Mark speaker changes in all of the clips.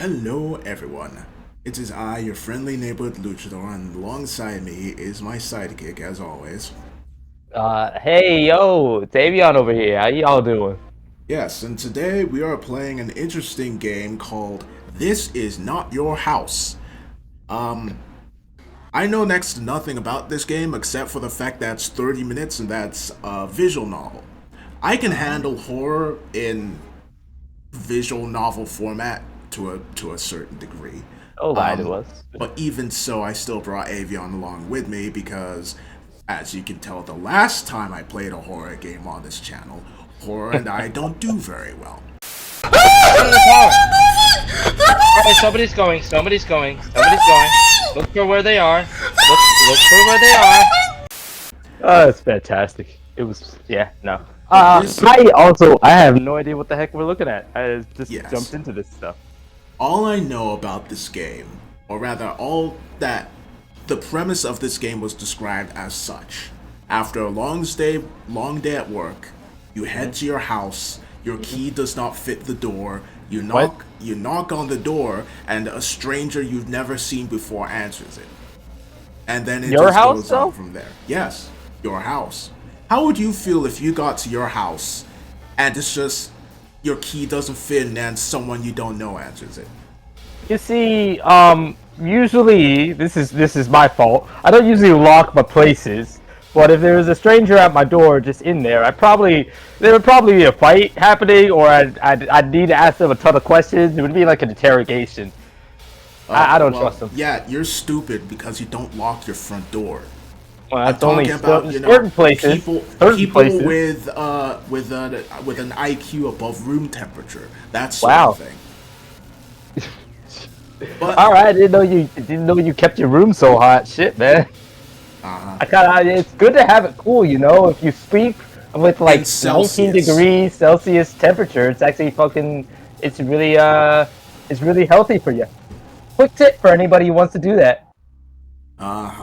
Speaker 1: Hello, everyone. It is I, your friendly neighborhood luchador, and alongside me is my sidekick, as always.
Speaker 2: Hey, yo, Davion over here. How y'all doing?
Speaker 1: Yes, and today we are playing an interesting game called This Is Not Your House. Um, I know next to nothing about this game except for the fact that it's 30 minutes and that's a visual novel. I can handle horror in visual novel format to a certain degree.
Speaker 2: Don't lie to
Speaker 1: Um,
Speaker 2: us.
Speaker 1: but even so, I still brought Avion along with me because, as you can tell, the last time I played a horror game on this channel, horror and I don't do very well.
Speaker 3: Get in the tower. Alright, somebody's going. Somebody's going. Somebody's going. Look for where they are. Look for where they are.
Speaker 2: Oh, it's fantastic. It was, yeah, no.
Speaker 1: This,
Speaker 2: I have no idea what the heck we're looking at. I just
Speaker 1: yes,
Speaker 2: jumped into this stuff.
Speaker 1: all I know about this game, or rather, all that the premise of this game was described as such. After a long day at work, you head to your house. Your key does not fit the door.
Speaker 2: What?
Speaker 1: You knock on the door, and a stranger you've never seen before answers it. And then it
Speaker 2: Your
Speaker 1: just
Speaker 2: house,
Speaker 1: goes on
Speaker 2: though?
Speaker 1: from there. Yes, your house. How would you feel if you got to your house and it's just your key doesn't fit and then someone you don't know answers it?
Speaker 2: You see, usually this is my fault. I don't usually lock my places, but if there was a stranger at my door just in there, there would probably be a fight happening, or I'd need to ask them a ton of questions. It would be like an interrogation. I don't
Speaker 1: Well,
Speaker 2: trust them.
Speaker 1: yeah, you're stupid because you don't lock your front door.
Speaker 2: Well,
Speaker 1: I'm
Speaker 2: that's only
Speaker 1: talking about,
Speaker 2: certain places. Certain
Speaker 1: people
Speaker 2: places.
Speaker 1: with an IQ above room temperature. That sort
Speaker 2: Wow.
Speaker 1: of thing. But
Speaker 2: All right, I didn't know you kept your room so hot. Shit, man.
Speaker 1: uh,
Speaker 2: It's good to have it cool, you know. If you sleep with
Speaker 1: in
Speaker 2: like 19
Speaker 1: Celsius.
Speaker 2: degrees Celsius temperature, it's actually it's really healthy for you. Quick tip for anybody who wants to do that: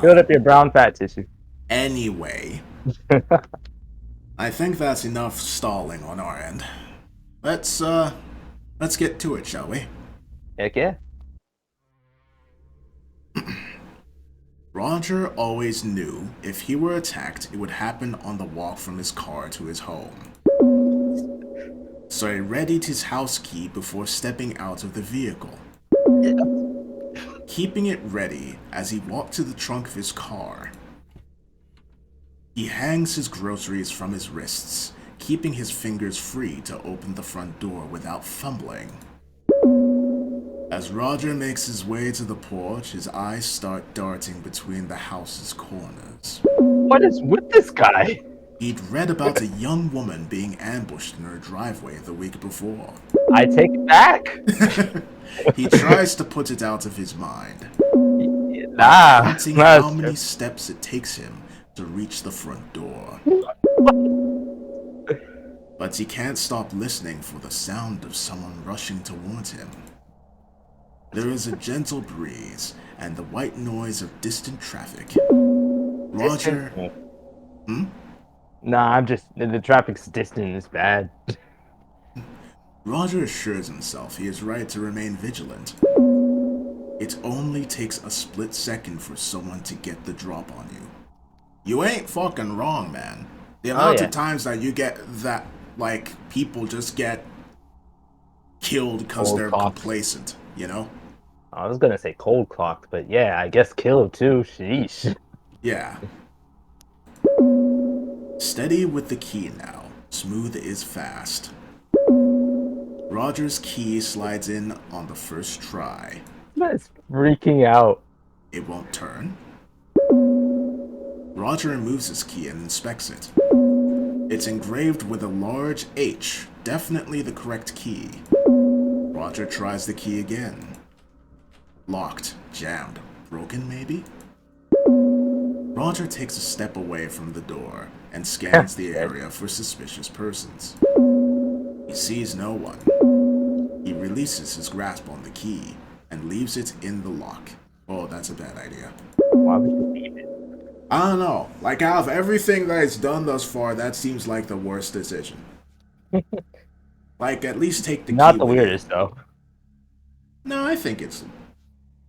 Speaker 2: build up your brown fat tissue.
Speaker 1: Anyway, I think that's enough stalling on our end. Let's uh let's get to it, shall we?
Speaker 2: Heck yeah.
Speaker 1: Roger always knew if he were attacked, it would happen on the walk from his car to his home. So he readied his house key before stepping out of the vehicle. Keeping it ready as he walked to the trunk of his car. He hangs his groceries from his wrists, keeping his fingers free to open the front door without fumbling. As Roger makes his way to the porch, his eyes start darting between the house's corners.
Speaker 2: What is with this guy?
Speaker 1: He'd read about a young woman being ambushed in her driveway the week before.
Speaker 2: I take it back.
Speaker 1: He tries to put it out of his mind,
Speaker 2: Nah,
Speaker 1: counting
Speaker 2: nah.
Speaker 1: how many steps it takes him to reach the front door. But he can't stop listening for the sound of someone rushing towards him. There is a gentle breeze and the white noise of distant traffic. Roger. Hmm?
Speaker 2: Nah, I'm just the traffic's distant. It's bad.
Speaker 1: Roger assures himself he is right to remain vigilant. It only takes a split second for someone to get the drop on you. You ain't fucking wrong, man. The
Speaker 2: Oh
Speaker 1: amount
Speaker 2: yeah.
Speaker 1: of times that you get that, like, people just get killed because
Speaker 2: Cold
Speaker 1: they're
Speaker 2: clocked.
Speaker 1: complacent, you know?
Speaker 2: I was gonna say cold clocked, but yeah, I guess killed too. Sheesh.
Speaker 1: Yeah. Steady with the key now. Smooth is fast. Roger's key slides in on the first try.
Speaker 2: That's freaking out.
Speaker 1: It won't turn. Roger removes his key and inspects it. It's engraved with a large H, definitely the correct key. Roger tries the key again. Locked, jammed, broken maybe? Roger takes a step away from the door and scans the area for suspicious persons. He sees no one. He releases his grasp on the key and leaves it in the lock. Oh, that's a bad idea.
Speaker 2: Why would you leave it?
Speaker 1: I don't know. Like, out of everything that it's done thus far, that seems like the worst decision. Like, at least take the
Speaker 2: Not
Speaker 1: key
Speaker 2: the
Speaker 1: with you.
Speaker 2: weirdest though.
Speaker 1: No, I think it's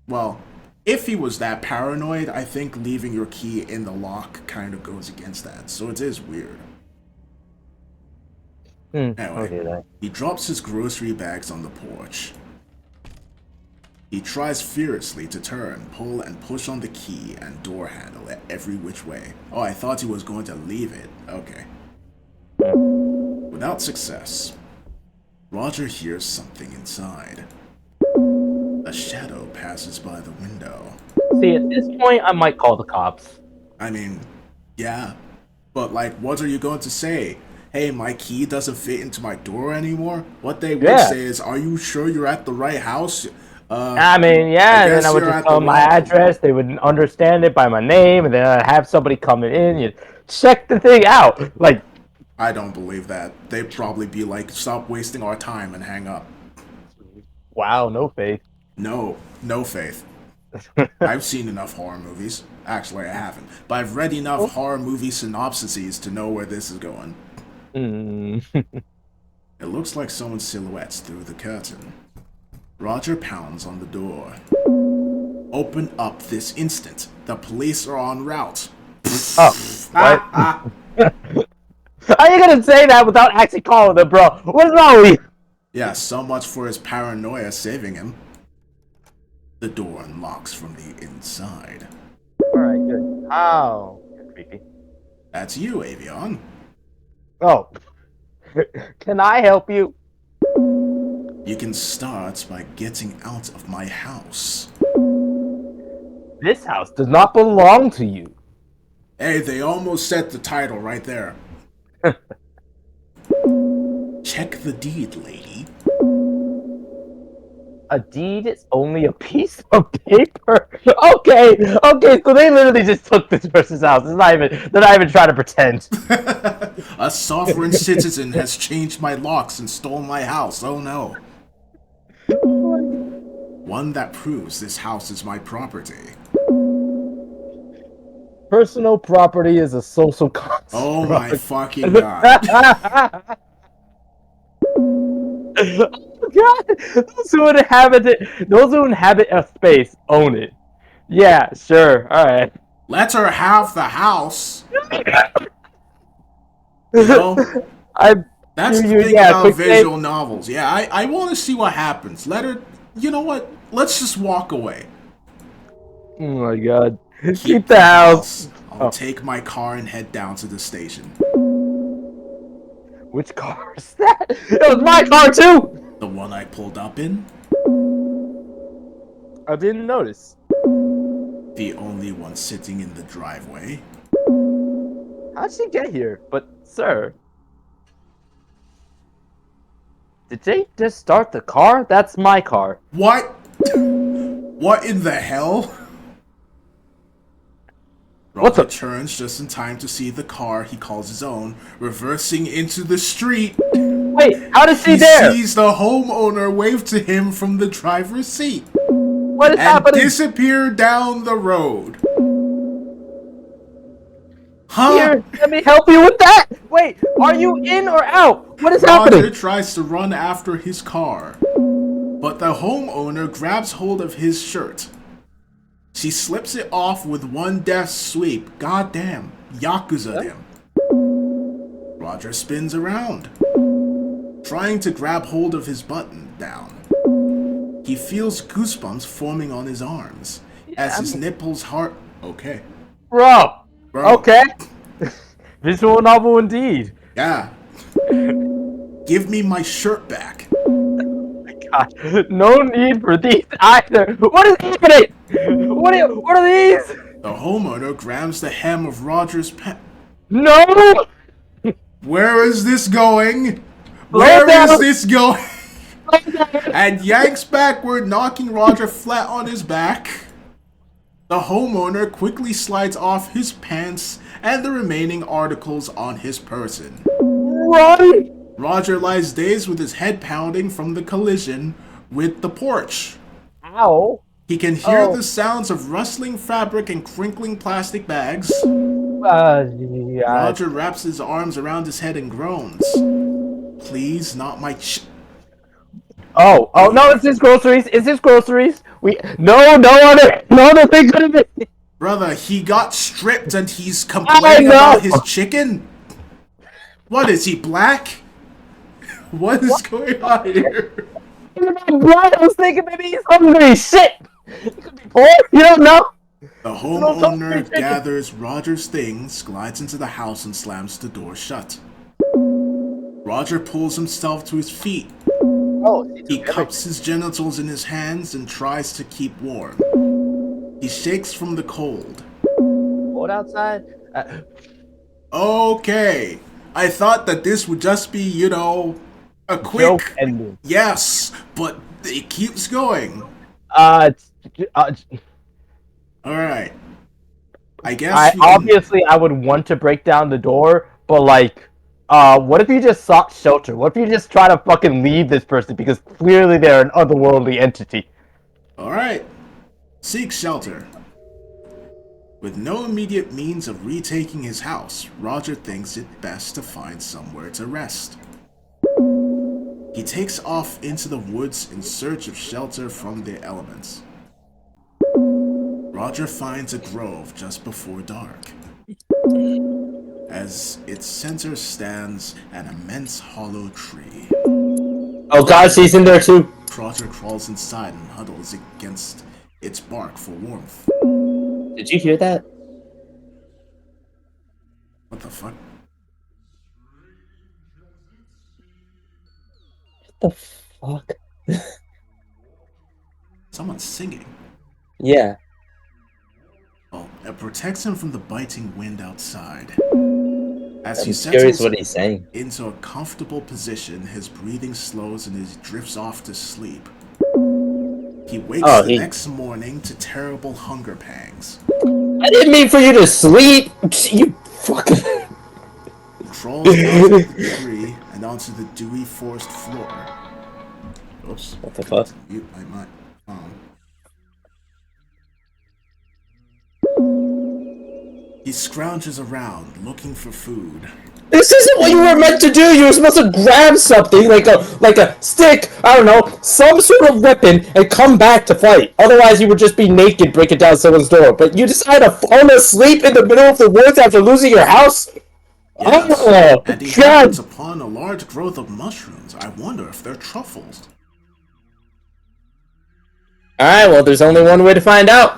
Speaker 1: well. If he was that paranoid, I think leaving your key in the lock kind of goes against that. So it is weird. Anyway,
Speaker 2: Okay then.
Speaker 1: he drops his grocery bags on the porch. He tries furiously to turn, pull, and push on the key and door handle at every which way. Oh, I thought he was going to leave it. Okay. Without success, Roger hears something inside. A shadow passes by the window.
Speaker 2: See, at this point, I might call the cops.
Speaker 1: I mean, yeah. But, like, what are you going to say? Hey, my key doesn't fit into my door anymore? What they would say is, are you sure you're at the right house?
Speaker 2: I mean, yeah, and then I would just tell them my address. They would understand it by my name, and then I'd have somebody coming in. You check the thing out. Like,
Speaker 1: I don't believe that. They'd probably be like, stop wasting our time and hang up.
Speaker 2: wow, no faith.
Speaker 1: No faith. I've seen enough horror movies. Actually, I haven't. But I've read enough horror movie synopsises to know where this is going. It looks like someone's silhouettes through the curtain. Roger pounds on the door. Open up this instant. The police are en route.
Speaker 2: Oh, what? How are you gonna say that without actually calling them, bro? What's wrong with you?
Speaker 1: Yeah, so much for his paranoia saving him. The door unlocks from the inside.
Speaker 2: Alright, good. Oh, you're creepy.
Speaker 1: That's you, Avion.
Speaker 2: Oh. Can I help you?
Speaker 1: You can start by getting out of my house.
Speaker 2: This house does not belong to you.
Speaker 1: Hey, they almost said the title right there. Check the deed, lady.
Speaker 2: A deed is only a piece of paper. Okay, so they literally just took this person's house. They're not even trying to pretend.
Speaker 1: A sovereign citizen has changed my locks and stole my house. Oh no. One that proves this house is my property.
Speaker 2: Personal property is a social construct.
Speaker 1: Oh my fucking god.
Speaker 2: God, those who inhabit a space own it. Yeah, sure, all right.
Speaker 1: Let her have the house. You know, that's the thing about visual novels. Yeah, I want to see what happens. Let her. You know what? Let's just walk away.
Speaker 2: Oh my god. Keep the house.
Speaker 1: I'll take my car and head down to the station.
Speaker 2: Which car is that? It was my car too!
Speaker 1: The one I pulled up in?
Speaker 2: I didn't notice.
Speaker 1: The only one sitting in the driveway?
Speaker 2: How'd she get here? But, sir... Did they just start the car? That's my car.
Speaker 1: What? What in the hell? Roger turns just in time to see the car he calls his own reversing into the street.
Speaker 2: Wait, how does he there?
Speaker 1: He sees the homeowner wave to him from the driver's seat.
Speaker 2: What is happening?
Speaker 1: And disappear down the road. Huh?
Speaker 2: Here, let me help you with that! Wait, are you in or out? What is happening?
Speaker 1: Roger tries to run after his car, but the homeowner grabs hold of his shirt. She slips it off with one deft sweep. Goddamn, Yakuza him. Roger spins around, trying to grab hold of his button down. He feels goosebumps forming on his arms as his nipples heart. Okay.
Speaker 2: Bro. Okay. Visual novel indeed.
Speaker 1: Yeah. Give me my shirt back.
Speaker 2: God, no need for these either. What is happening? What are these?
Speaker 1: The homeowner grabs the hem of Roger's pants.
Speaker 2: No!
Speaker 1: Where is this going? Where is this going? And yanks backward, knocking Roger flat on his back. The homeowner quickly slides off his pants and the remaining articles on his person.
Speaker 2: Run!
Speaker 1: Roger lies dazed with his head pounding from the collision with the porch.
Speaker 2: Ow.
Speaker 1: He can hear the sounds of rustling fabric and crinkling plastic bags.
Speaker 2: Yeah.
Speaker 1: Roger wraps his arms around his head and groans. Please, not my
Speaker 2: Oh no! It's his groceries. It's his groceries. No other thing could have been.
Speaker 1: Brother, he got stripped and he's
Speaker 2: I
Speaker 1: complaining
Speaker 2: know.
Speaker 1: about his chicken? What is he, black? What is going on here?
Speaker 2: Blood. I was thinking maybe he's hungry. Shit. He could be poor. You don't know.
Speaker 1: The homeowner gathers Roger's things, glides into the house, and slams the door shut. Roger pulls himself to his feet.
Speaker 2: Oh,
Speaker 1: He cups his genitals in his hands and tries to keep warm. He shakes from the cold.
Speaker 2: cold outside.
Speaker 1: Okay. I thought that this would just be, you know, a quick
Speaker 2: Joke ending.
Speaker 1: yes, but it keeps going. Alright. I guess
Speaker 2: Obviously I would want to break down the door, but like, what if you just sought shelter? What if you just try to fucking leave this person because clearly they're an otherworldly entity?
Speaker 1: Alright. Seek shelter. With no immediate means of retaking his house, Roger thinks it best to find somewhere to rest. He takes off into the woods in search of shelter from the elements. Roger finds a grove just before dark. As its center stands an immense hollow tree.
Speaker 4: Oh god, she's in there too.
Speaker 1: Roger crawls inside and huddles against its bark for warmth.
Speaker 4: Did you hear that?
Speaker 1: What the fuck?
Speaker 4: What the fuck?
Speaker 1: Someone's singing.
Speaker 4: Yeah.
Speaker 1: Well, it protects him from the biting wind outside. As
Speaker 4: I'm
Speaker 1: he
Speaker 4: curious
Speaker 1: settles
Speaker 4: what he's saying.
Speaker 1: into a comfortable position, his breathing slows and he drifts off to sleep. He wakes the next morning to terrible hunger pangs.
Speaker 4: I didn't mean for you to sleep! You fucking...
Speaker 1: He crawls out of the tree and onto the dewy forest floor. Oops.
Speaker 4: What the fuck?
Speaker 1: Mute my mic. He scrounges around, looking for food.
Speaker 4: This isn't what you were meant to do! You were supposed to grab something, like a stick, I don't know, some sort of weapon, and come back to fight. Otherwise you would just be naked breaking down someone's door. But you decided to fall asleep in the middle of the woods after losing your house?
Speaker 1: Yes,
Speaker 4: oh,
Speaker 1: and he
Speaker 4: God.
Speaker 1: happens upon a large growth of mushrooms. I wonder if they're truffles.
Speaker 4: Alright, well there's only one way to find out.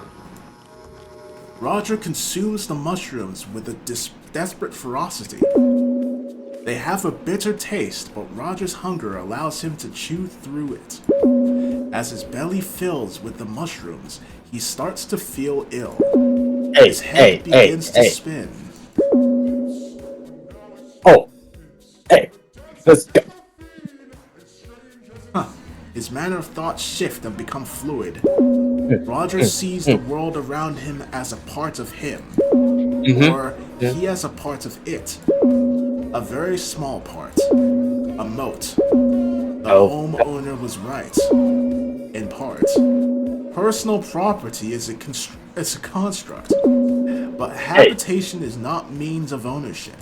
Speaker 1: Roger consumes the mushrooms with a desperate ferocity. They have a bitter taste, but Roger's hunger allows him to chew through it. As his belly fills with the mushrooms, he starts to feel ill. His head begins to spin.
Speaker 4: Oh. Hey. Let's go.
Speaker 1: His manner of thought shift and become fluid. Roger sees the world around him as a part of him. Or he as a part of it. A very small part. A mote. The homeowner was right. In part. Personal property is a construct. But habitation is not means of ownership.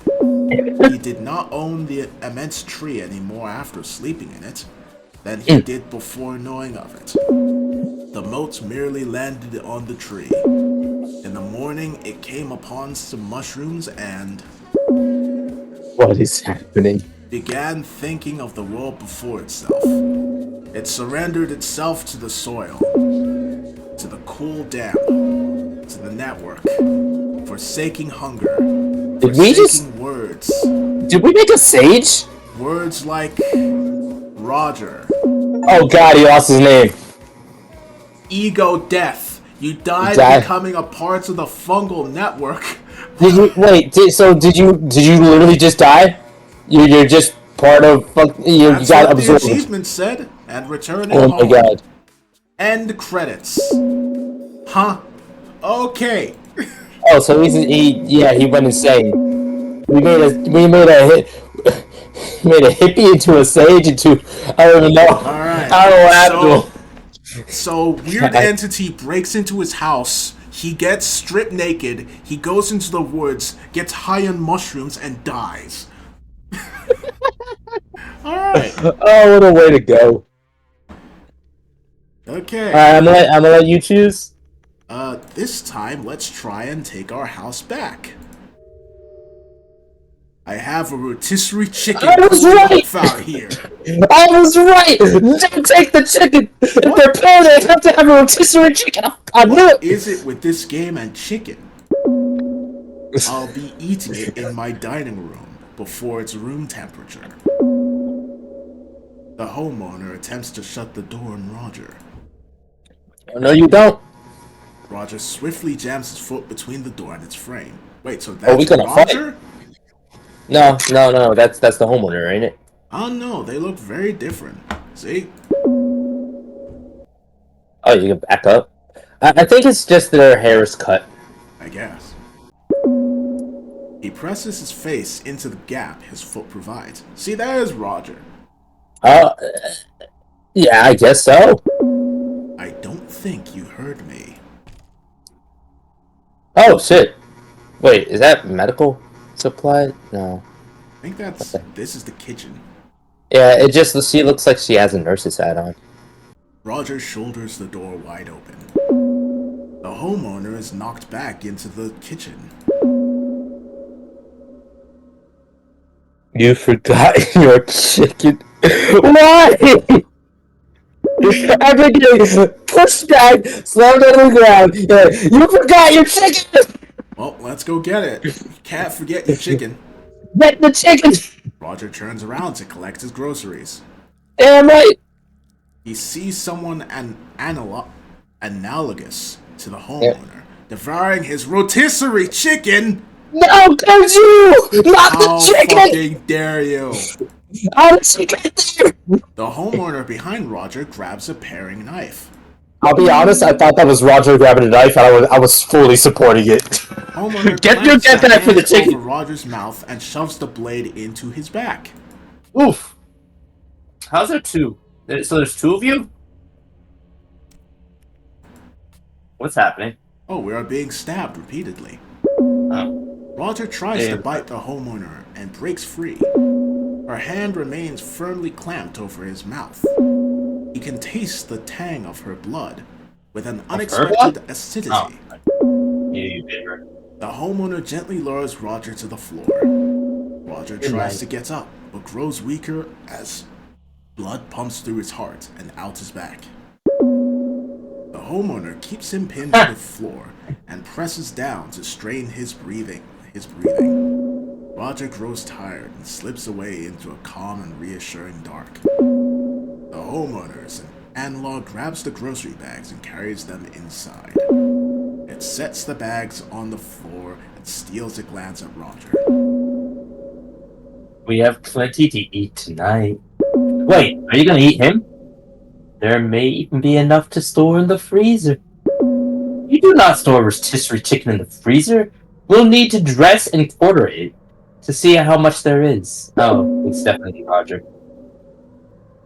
Speaker 1: He did not own the immense tree anymore after sleeping in it than he did before knowing of it. The mote merely landed on the tree. In the morning, it came upon some mushrooms and...
Speaker 4: What is happening?
Speaker 1: Began thinking of the world before itself. It surrendered itself to the soil, to the cool damp, to the network, forsaking hunger, forsaking words.
Speaker 4: Did we make a sage?
Speaker 1: Words like Roger.
Speaker 4: Oh god, he lost his name.
Speaker 1: Ego death. You died becoming a part of the fungal network.
Speaker 4: Did you wait? Did you literally just die? You're just part of. You
Speaker 1: That's
Speaker 4: got
Speaker 1: what the
Speaker 4: absorbed.
Speaker 1: achievement said. And returning
Speaker 4: Oh
Speaker 1: home.
Speaker 4: my god.
Speaker 1: End credits. Huh? Okay.
Speaker 4: Oh, so he went insane. We made a hippie into a sage I don't even know.
Speaker 1: Alright.
Speaker 4: I don't know what happened to him.
Speaker 1: So weird entity breaks into his house. He gets stripped naked. He goes into the woods, gets high on mushrooms, and dies. Alright.
Speaker 4: Oh, what a way to go.
Speaker 1: Okay.
Speaker 4: I'm gonna let you choose.
Speaker 1: This time let's try and take our house back. I have a rotisserie chicken
Speaker 4: I was
Speaker 1: cooling
Speaker 4: right!
Speaker 1: off out here.
Speaker 4: I was right! Don't take the chicken! If they're poor, they have to have a rotisserie chicken! I knew
Speaker 1: What
Speaker 4: it!
Speaker 1: is it with this game and chicken? I'll be eating it in my dining room before it's room temperature. The homeowner attempts to shut the door on Roger.
Speaker 4: No, you don't.
Speaker 1: Roger swiftly jams his foot between the door and its frame. Wait, so
Speaker 4: Are we
Speaker 1: that's
Speaker 4: gonna
Speaker 1: Roger?
Speaker 4: No, that's the homeowner, ain't it?
Speaker 1: Oh no, they look very different. See?
Speaker 4: Oh, you can back up? I think it's just their hair is cut.
Speaker 1: I guess. He presses his face into the gap his foot provides. See, there's Roger.
Speaker 4: Uh, yeah, I guess so.
Speaker 1: I don't think you heard me.
Speaker 4: Oh, shit. Wait, is that medical supply? No.
Speaker 1: I think this is the kitchen.
Speaker 4: Yeah, it just, she looks like she has a nurse's hat on.
Speaker 1: Roger shoulders the door wide open. The homeowner is knocked back into the kitchen.
Speaker 4: You forgot your chicken. Why? I've been getting pushed back, slammed on the ground. You forgot your chicken!
Speaker 1: Well, let's go get it. You can't forget your chicken.
Speaker 4: Get the chicken!
Speaker 1: Roger turns around to collect his groceries.
Speaker 4: Damn right!
Speaker 1: He sees someone analogous to the homeowner devouring his rotisserie chicken.
Speaker 4: No, don't you! Not
Speaker 1: How
Speaker 4: the chicken!
Speaker 1: fucking dare you!
Speaker 4: How did she get there?
Speaker 1: The homeowner behind Roger grabs a paring knife.
Speaker 4: I'll be honest, I thought that was Roger grabbing a knife, and I was fully supporting it.
Speaker 1: Homeowner
Speaker 4: Get
Speaker 1: clamps the
Speaker 4: that for the
Speaker 1: hand
Speaker 4: chicken.
Speaker 1: over Roger's mouth and shoves the blade into his back.
Speaker 4: Oof. How's there two? So there's two of you? What's happening?
Speaker 1: Oh, we are being stabbed repeatedly.
Speaker 4: Oh.
Speaker 1: Roger tries to bite the homeowner and breaks free. Her hand remains firmly clamped over his mouth. He can taste the tang of her blood with an unexpected acidity.
Speaker 4: Oh. You bit her.
Speaker 1: The homeowner gently lowers Roger to the floor. Roger tries to get up, but grows weaker as blood pumps through his heart and out his back. The homeowner keeps him pinned to the floor and presses down to strain his breathing. Roger grows tired and slips away into a calm and reassuring dark. The homeowner's analog grabs the grocery bags and carries them inside. It sets the bags on the floor and steals a glance at Roger.
Speaker 4: We have plenty to eat tonight. Wait, are you gonna eat him? There may even be enough to store in the freezer. You do not store rotisserie chicken in the freezer. We'll need to dress and quarter it to see how much there is. Oh, it's definitely Roger.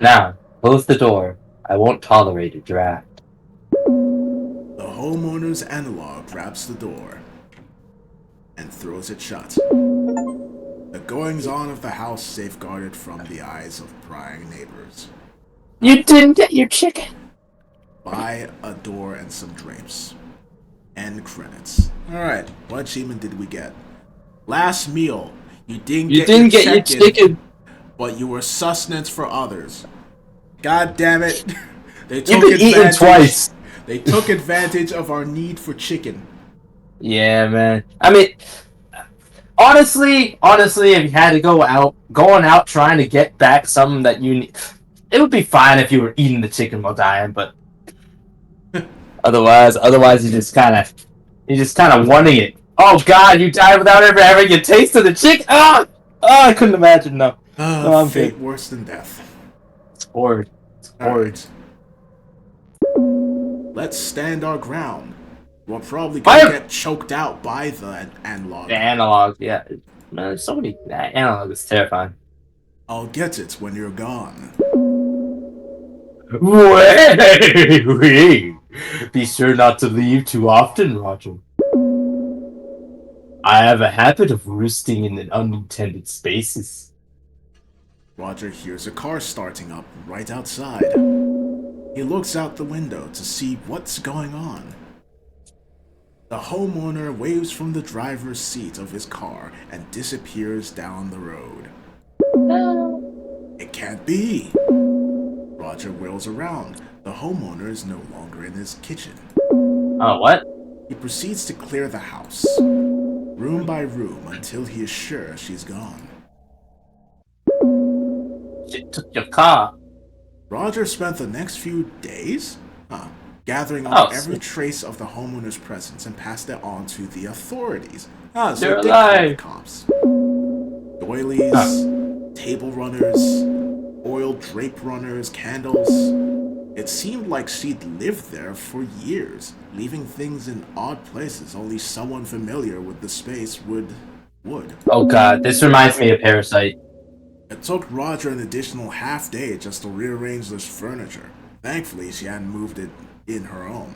Speaker 4: Now, close the door. I won't tolerate a draft.
Speaker 1: The homeowner's analog grabs the door and throws it shut. The goings-on of the house safeguarded from the eyes of prying neighbors.
Speaker 4: You didn't get your chicken.
Speaker 1: Buy a door and some drapes. End credits. Alright, what achievement did we get? Last meal. You didn't get your chicken, but you were sustenance for others. God damn it. They took
Speaker 4: You've been eaten twice.
Speaker 1: They took advantage of our need for chicken.
Speaker 4: Yeah, man. I mean, honestly, if you had to going out trying to get back something that you need, it would be fine if you were eating the chicken while dying, but otherwise you just kind of wanting it. Oh God, you died without ever having a taste of the chicken. I couldn't imagine. No, I'm
Speaker 1: fate
Speaker 4: good.
Speaker 1: worse than death.
Speaker 4: It's horrid.
Speaker 1: Alright. Let's stand our ground. We're probably gonna get choked out by the analog.
Speaker 4: The analog, yeah. Man, there's so many. That analog is terrifying.
Speaker 1: I'll get it when you're gone.
Speaker 4: Wait. Be sure not to leave too often, Roger. I have a habit of roosting in unintended spaces.
Speaker 1: Roger hears a car starting up right outside. He looks out the window to see what's going on. The homeowner waves from the driver's seat of his car and disappears down the road. It can't be! Roger wheels around. The homeowner is no longer in his kitchen.
Speaker 4: Oh, what?
Speaker 1: He proceeds to clear the house, room by room, until he is sure she's gone.
Speaker 4: She took your car.
Speaker 1: Roger spent the next few days gathering up every
Speaker 4: sweet.
Speaker 1: trace of the homeowner's presence and passed it on to the authorities. So
Speaker 4: They're
Speaker 1: they called the
Speaker 4: alive.
Speaker 1: cops. Doilies, table runners, oil drape runners, candles. It seemed like she'd lived there for years, leaving things in odd places only someone familiar with the space would.
Speaker 4: Oh god, this reminds me of Parasite.
Speaker 1: It took Roger an additional half day just to rearrange this furniture. Thankfully, she hadn't moved it in her own.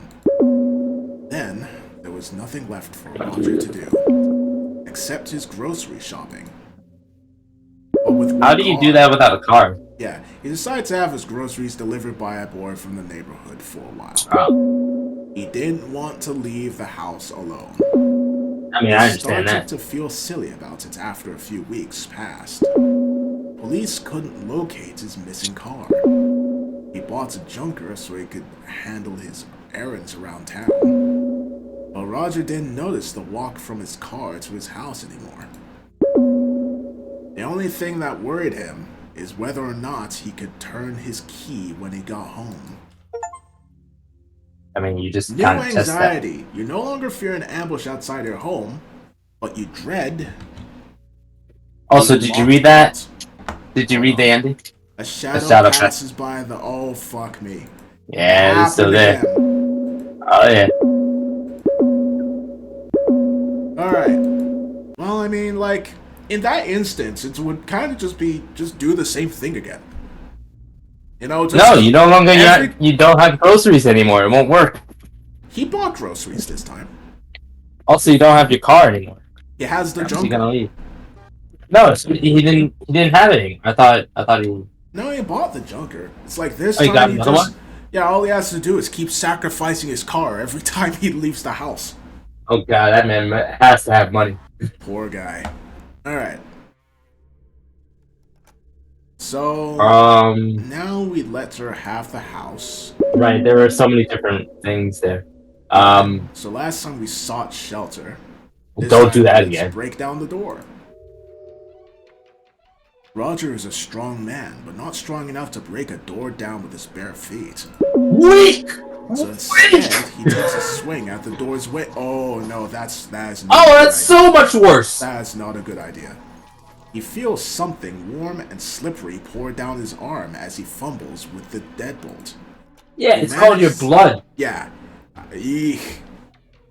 Speaker 1: Then, there was nothing left for Roger to do, except his grocery shopping. But with
Speaker 4: How do you do that without a car?
Speaker 1: Yeah, he decided to have his groceries delivered by a boy from the neighborhood for a while.
Speaker 4: Oh.
Speaker 1: He didn't want to leave the house alone.
Speaker 4: I mean, I understand
Speaker 1: Started
Speaker 4: that.
Speaker 1: to feel silly about it after a few weeks passed. Police couldn't locate his missing car. He bought a junker so he could handle his errands around town. But Roger didn't notice the walk from his car to his house anymore. The only thing that worried him is whether or not he could turn his key when he got home.
Speaker 4: I mean, you just
Speaker 1: New
Speaker 4: kind of test that.
Speaker 1: anxiety. You no longer fear an ambush outside your home, but you dread.
Speaker 4: Also, did you read that? Did you read the ending?
Speaker 1: A shadow
Speaker 4: shadow
Speaker 1: passes by the. Oh, fuck me.
Speaker 4: Yeah, it's still there.
Speaker 1: Again.
Speaker 4: Oh yeah.
Speaker 1: Alright. Well, I mean, like, in that instance, it would kind of just do the same thing again. You know, just
Speaker 4: No, you no longer you don't have groceries anymore. It won't work.
Speaker 1: He bought groceries this time.
Speaker 4: Also, you don't have your car anymore.
Speaker 1: He has the
Speaker 4: So
Speaker 1: junker.
Speaker 4: you're gonna leave. No, he didn't have anything. I thought he.
Speaker 1: No, he bought the junker. It's like this
Speaker 4: Oh, you got
Speaker 1: time he
Speaker 4: another
Speaker 1: just.
Speaker 4: one?
Speaker 1: Yeah, all he has to do is keep sacrificing his car every time he leaves the house.
Speaker 4: Oh god, that man has to have money.
Speaker 1: Poor guy. Alright. So. Now we let her have the house.
Speaker 4: Right, there were so many different things there.
Speaker 1: So last time we sought shelter. This
Speaker 4: Don't do
Speaker 1: time,
Speaker 4: that
Speaker 1: let's
Speaker 4: again.
Speaker 1: break down the door. Roger is a strong man, but not strong enough to break a door down with his bare feet.
Speaker 4: Weak.
Speaker 1: So instead, he takes a swing at the door's way. Oh no, that is not.
Speaker 4: Oh,
Speaker 1: a good
Speaker 4: that's
Speaker 1: idea.
Speaker 4: so much worse.
Speaker 1: That's not a good idea. He feels something warm and slippery pour down his arm as he fumbles with the deadbolt.
Speaker 4: Yeah, it's called your blood.
Speaker 1: Yeah. Eek.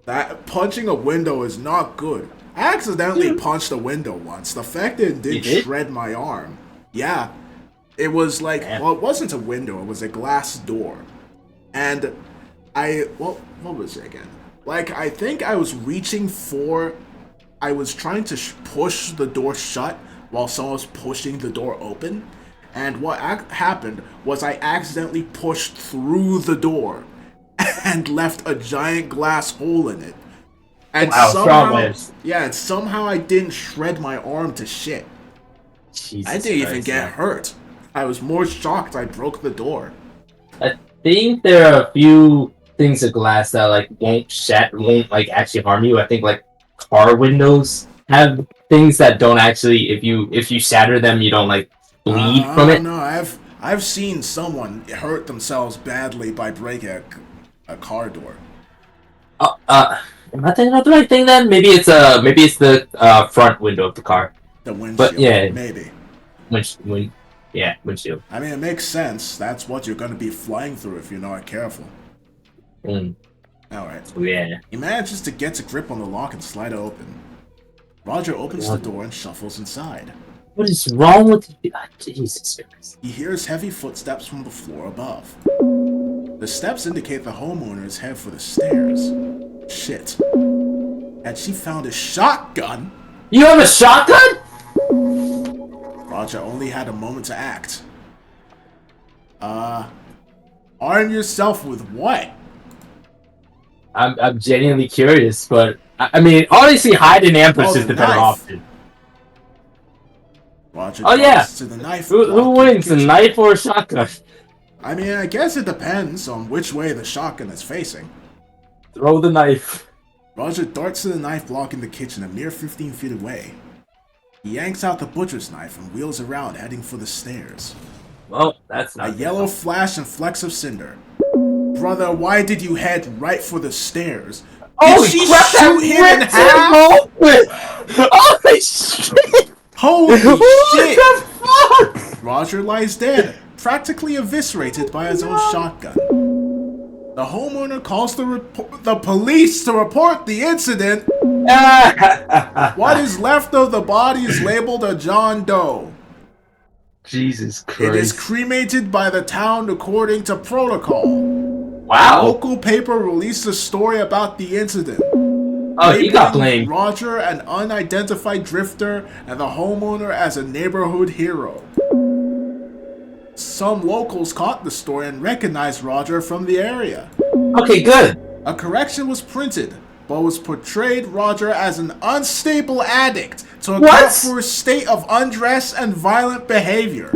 Speaker 1: That punching a window is not good. I accidentally punched a window once. The fact that it
Speaker 4: You
Speaker 1: did
Speaker 4: did?
Speaker 1: shred my arm. Yeah. It was like,
Speaker 4: Damn.
Speaker 1: well, it wasn't a window, it was a glass door. And what was it again? Like, I think I was I was trying to push the door shut while someone was pushing the door open. And what happened was I accidentally pushed through the door and left a giant glass hole in it. And
Speaker 4: Wow, strong words.
Speaker 1: and somehow I didn't shred my arm to shit.
Speaker 4: Jesus
Speaker 1: I didn't even
Speaker 4: Christ,
Speaker 1: get
Speaker 4: man.
Speaker 1: hurt. I was more shocked I broke the door.
Speaker 4: I think there are a few things of glass that like won't like actually harm you. I think like car windows have things that don't actually if you shatter them you don't like bleed from it.
Speaker 1: No, I've seen someone hurt themselves badly by breaking a car door.
Speaker 4: Am I thinking of the right thing then? Maybe it's the front window of the car.
Speaker 1: The windshield,
Speaker 4: But, yeah.
Speaker 1: maybe.
Speaker 4: Windshield.
Speaker 1: I mean, it makes sense. That's what you're going to be flying through if you're not careful.
Speaker 4: Mm.
Speaker 1: Alright.
Speaker 4: Yeah.
Speaker 1: He manages to get a grip on the lock and slide it open. Roger opens the door and shuffles inside.
Speaker 4: What is wrong with you? Jesus Christ.
Speaker 1: He hears heavy footsteps from the floor above. The steps indicate the homeowner is headed for the stairs. Shit. Had she found a shotgun?
Speaker 4: You have a shotgun?
Speaker 1: Roger only had a moment to act. Arm yourself with what?
Speaker 4: I'm genuinely curious, but I mean, honestly, hide and ambush is the better
Speaker 1: knife.
Speaker 4: option.
Speaker 1: Roger
Speaker 4: Oh yeah.
Speaker 1: to the knife.
Speaker 4: Who wins, a knife or a shotgun?
Speaker 1: I mean, I guess it depends on which way the shotgun is facing.
Speaker 4: Throw the knife.
Speaker 1: Roger darts to the knife block in the kitchen a mere 15 feet away. He yanks out the butcher's knife and wheels around, heading for the stairs.
Speaker 4: Well, that's not
Speaker 1: a yellow flash and flecks of cinder. Brother, why did you head right for the stairs?
Speaker 4: Oh,
Speaker 1: did she
Speaker 4: crap,
Speaker 1: shoot him in half?
Speaker 4: Holy shit!
Speaker 1: Holy shit!
Speaker 4: What the fuck?
Speaker 1: Roger lies dead, practically eviscerated by his own shotgun. The homeowner calls the police to report the incident. What is left of the body is labeled a John Doe.
Speaker 4: Jesus Christ.
Speaker 1: It is cremated by the town according to protocol.
Speaker 4: Wow.
Speaker 1: A local paper released a story about the incident.
Speaker 4: Oh, he got blamed.
Speaker 1: Roger, an unidentified drifter, and the homeowner as a neighborhood hero. Some locals caught the story and recognized Roger from the area.
Speaker 4: Okay, good.
Speaker 1: A correction was printed, but was portrayed Roger as an unstable addict to account for his state of undress and violent behavior.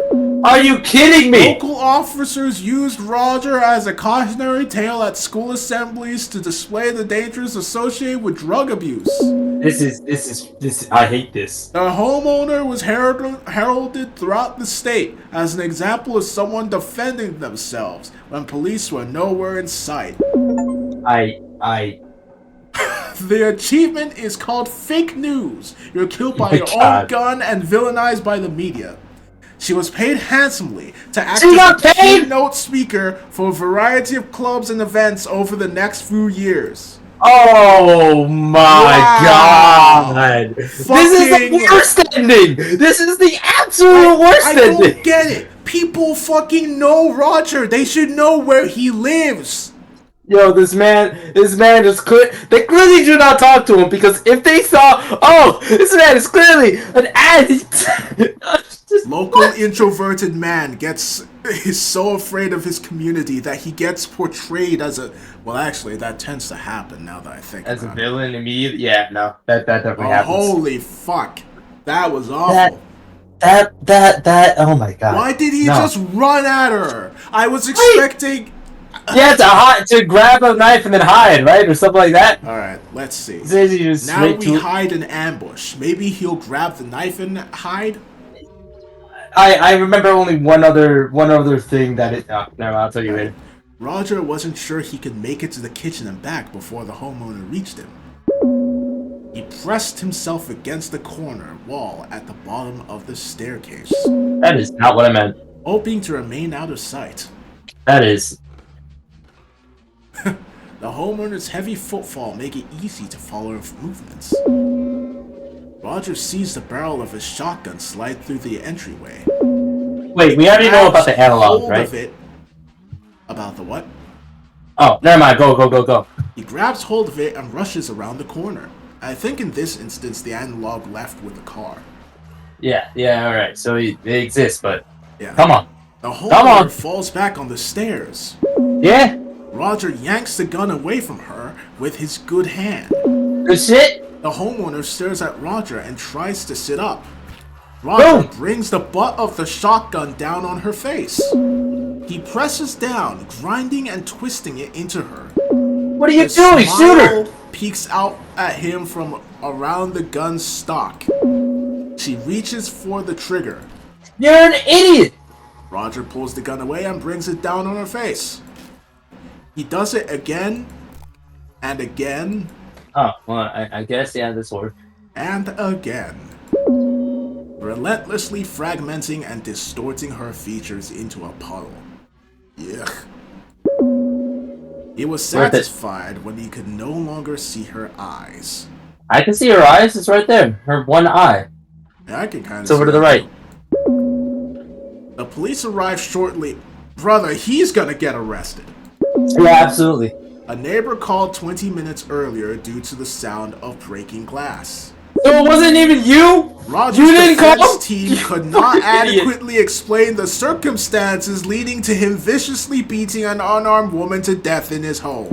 Speaker 4: Are you kidding me?
Speaker 1: Local officers used Roger as a cautionary tale at school assemblies to display the dangers associated with drug abuse.
Speaker 4: This is, I hate this.
Speaker 1: The homeowner was heralded throughout the state as an example of someone defending themselves when police were nowhere in sight. The achievement is called fake news. You're killed by your own gun and villainized by the media. She was paid handsomely to act as a keynote speaker for a variety of clubs and events over the next few years.
Speaker 4: Oh my god! This is the worst ending! This is the absolute worst ending!
Speaker 1: I don't get it! People fucking know Roger! They should know where he lives!
Speaker 4: Yo, this man just they clearly do not talk to him, because if they saw, oh, this man is clearly an addict!
Speaker 1: Local introverted man is so afraid of his community that he gets portrayed as a, well actually that tends to happen now that I think
Speaker 4: as a villain immediately. Yeah, no, that definitely happens.
Speaker 1: Holy fuck. That was awful.
Speaker 4: That oh my god.
Speaker 1: Why did he just run at her? I was expecting
Speaker 4: to grab a knife and then hide, right? Or something like that.
Speaker 1: Alright, let's see.
Speaker 4: Now
Speaker 1: we hide an ambush. Maybe he'll grab the knife and hide?
Speaker 4: I remember only one other thing that it. Oh, no, I'll tell you later.
Speaker 1: Roger wasn't sure he could make it to the kitchen and back before the homeowner reached him. He pressed himself against the corner wall at the bottom of the staircase.
Speaker 4: That is not what I meant.
Speaker 1: Hoping to remain out of sight.
Speaker 4: That is.
Speaker 1: The homeowner's heavy footfall make it easy to follow his movements. Roger sees the barrel of his shotgun slide through the entryway.
Speaker 4: Wait, we already know about the analog, right?
Speaker 1: About the what?
Speaker 4: Oh, never mind. Go.
Speaker 1: He grabs hold of it and rushes around the corner. I think in this instance, the analog left with the car.
Speaker 4: Yeah, alright. So it exists, but...
Speaker 1: Yeah.
Speaker 4: Come on.
Speaker 1: The homeowner falls back on the stairs.
Speaker 4: Yeah?
Speaker 1: Roger yanks the gun away from her with his good hand.
Speaker 4: Good shit?
Speaker 1: The homeowner stares at Roger and tries to sit up. Roger brings the butt of the shotgun down on her face. He presses down, grinding and twisting it into her.
Speaker 4: What are you doing? Shoot her!
Speaker 1: Peeks out at him from around the gun's stock. She reaches for the trigger.
Speaker 4: You're an idiot!
Speaker 1: Roger pulls the gun away and brings it down on her face. He does it again and again.
Speaker 4: Oh, well, I guess, yeah, this worked.
Speaker 1: And again. Relentlessly fragmenting and distorting her features into a puddle. Yuck. He was satisfied when he could no longer see her eyes.
Speaker 4: I can see her eyes, it's right there. Her one eye.
Speaker 1: Yeah, I can kind of
Speaker 4: It's over to the right.
Speaker 1: The police arrive shortly. Brother, he's gonna get arrested.
Speaker 4: Yeah, absolutely.
Speaker 1: A neighbor called 20 minutes earlier due to the sound of breaking glass.
Speaker 4: So it wasn't even you?
Speaker 1: Roger's
Speaker 4: You didn't
Speaker 1: defense
Speaker 4: call?
Speaker 1: team
Speaker 4: You
Speaker 1: could not
Speaker 4: fucking idiot.
Speaker 1: adequately explain the circumstances leading to him viciously beating an unarmed woman to death in his home.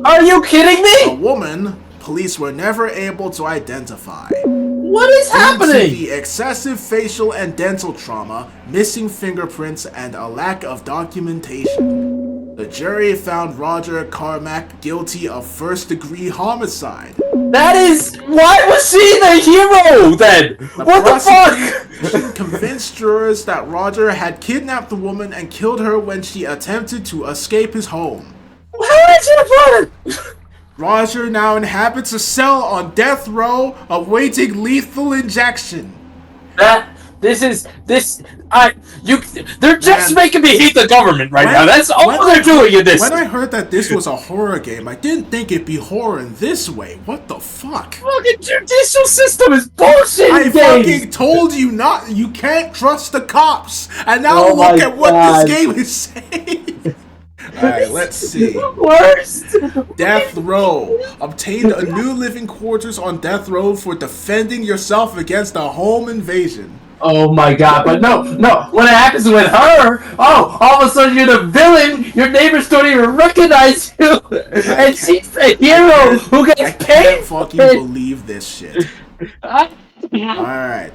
Speaker 4: Are you kidding
Speaker 1: A
Speaker 4: me?
Speaker 1: woman police were never able to identify.
Speaker 4: What is
Speaker 1: Due to
Speaker 4: happening?
Speaker 1: the excessive facial and dental trauma, missing fingerprints, and a lack of documentation, the jury found Roger Carmack guilty of first-degree homicide.
Speaker 4: That is... Why was she the hero, then? What the fuck?
Speaker 1: Prosecution convinced jurors that Roger had kidnapped the woman and killed her when she attempted to escape his home.
Speaker 4: How did you put it?
Speaker 1: Roger now inhabits a cell on death row awaiting lethal injection.
Speaker 4: They're just
Speaker 1: Man.
Speaker 4: making me hate the government right now. That's all they're doing in this.
Speaker 1: When I heard that this was a horror game, I didn't think it'd be horror in this way. What the fuck?
Speaker 4: Fucking judicial system is bullshit.
Speaker 1: I
Speaker 4: games.
Speaker 1: fucking told you not. You can't trust the cops. And now
Speaker 4: Oh
Speaker 1: look
Speaker 4: my
Speaker 1: at what
Speaker 4: God.
Speaker 1: this game is saying. Alright, let's see.
Speaker 4: Worst.
Speaker 1: Death Row. Obtained a new living quarters on death row for defending yourself against a home invasion.
Speaker 4: Oh my God! But no. When it happens with her, oh, all of a sudden you're the villain. Your neighbors don't even recognize you, and she's the hero who
Speaker 1: I
Speaker 4: gets
Speaker 1: can't
Speaker 4: paid.
Speaker 1: fucking believe this shit. Alright.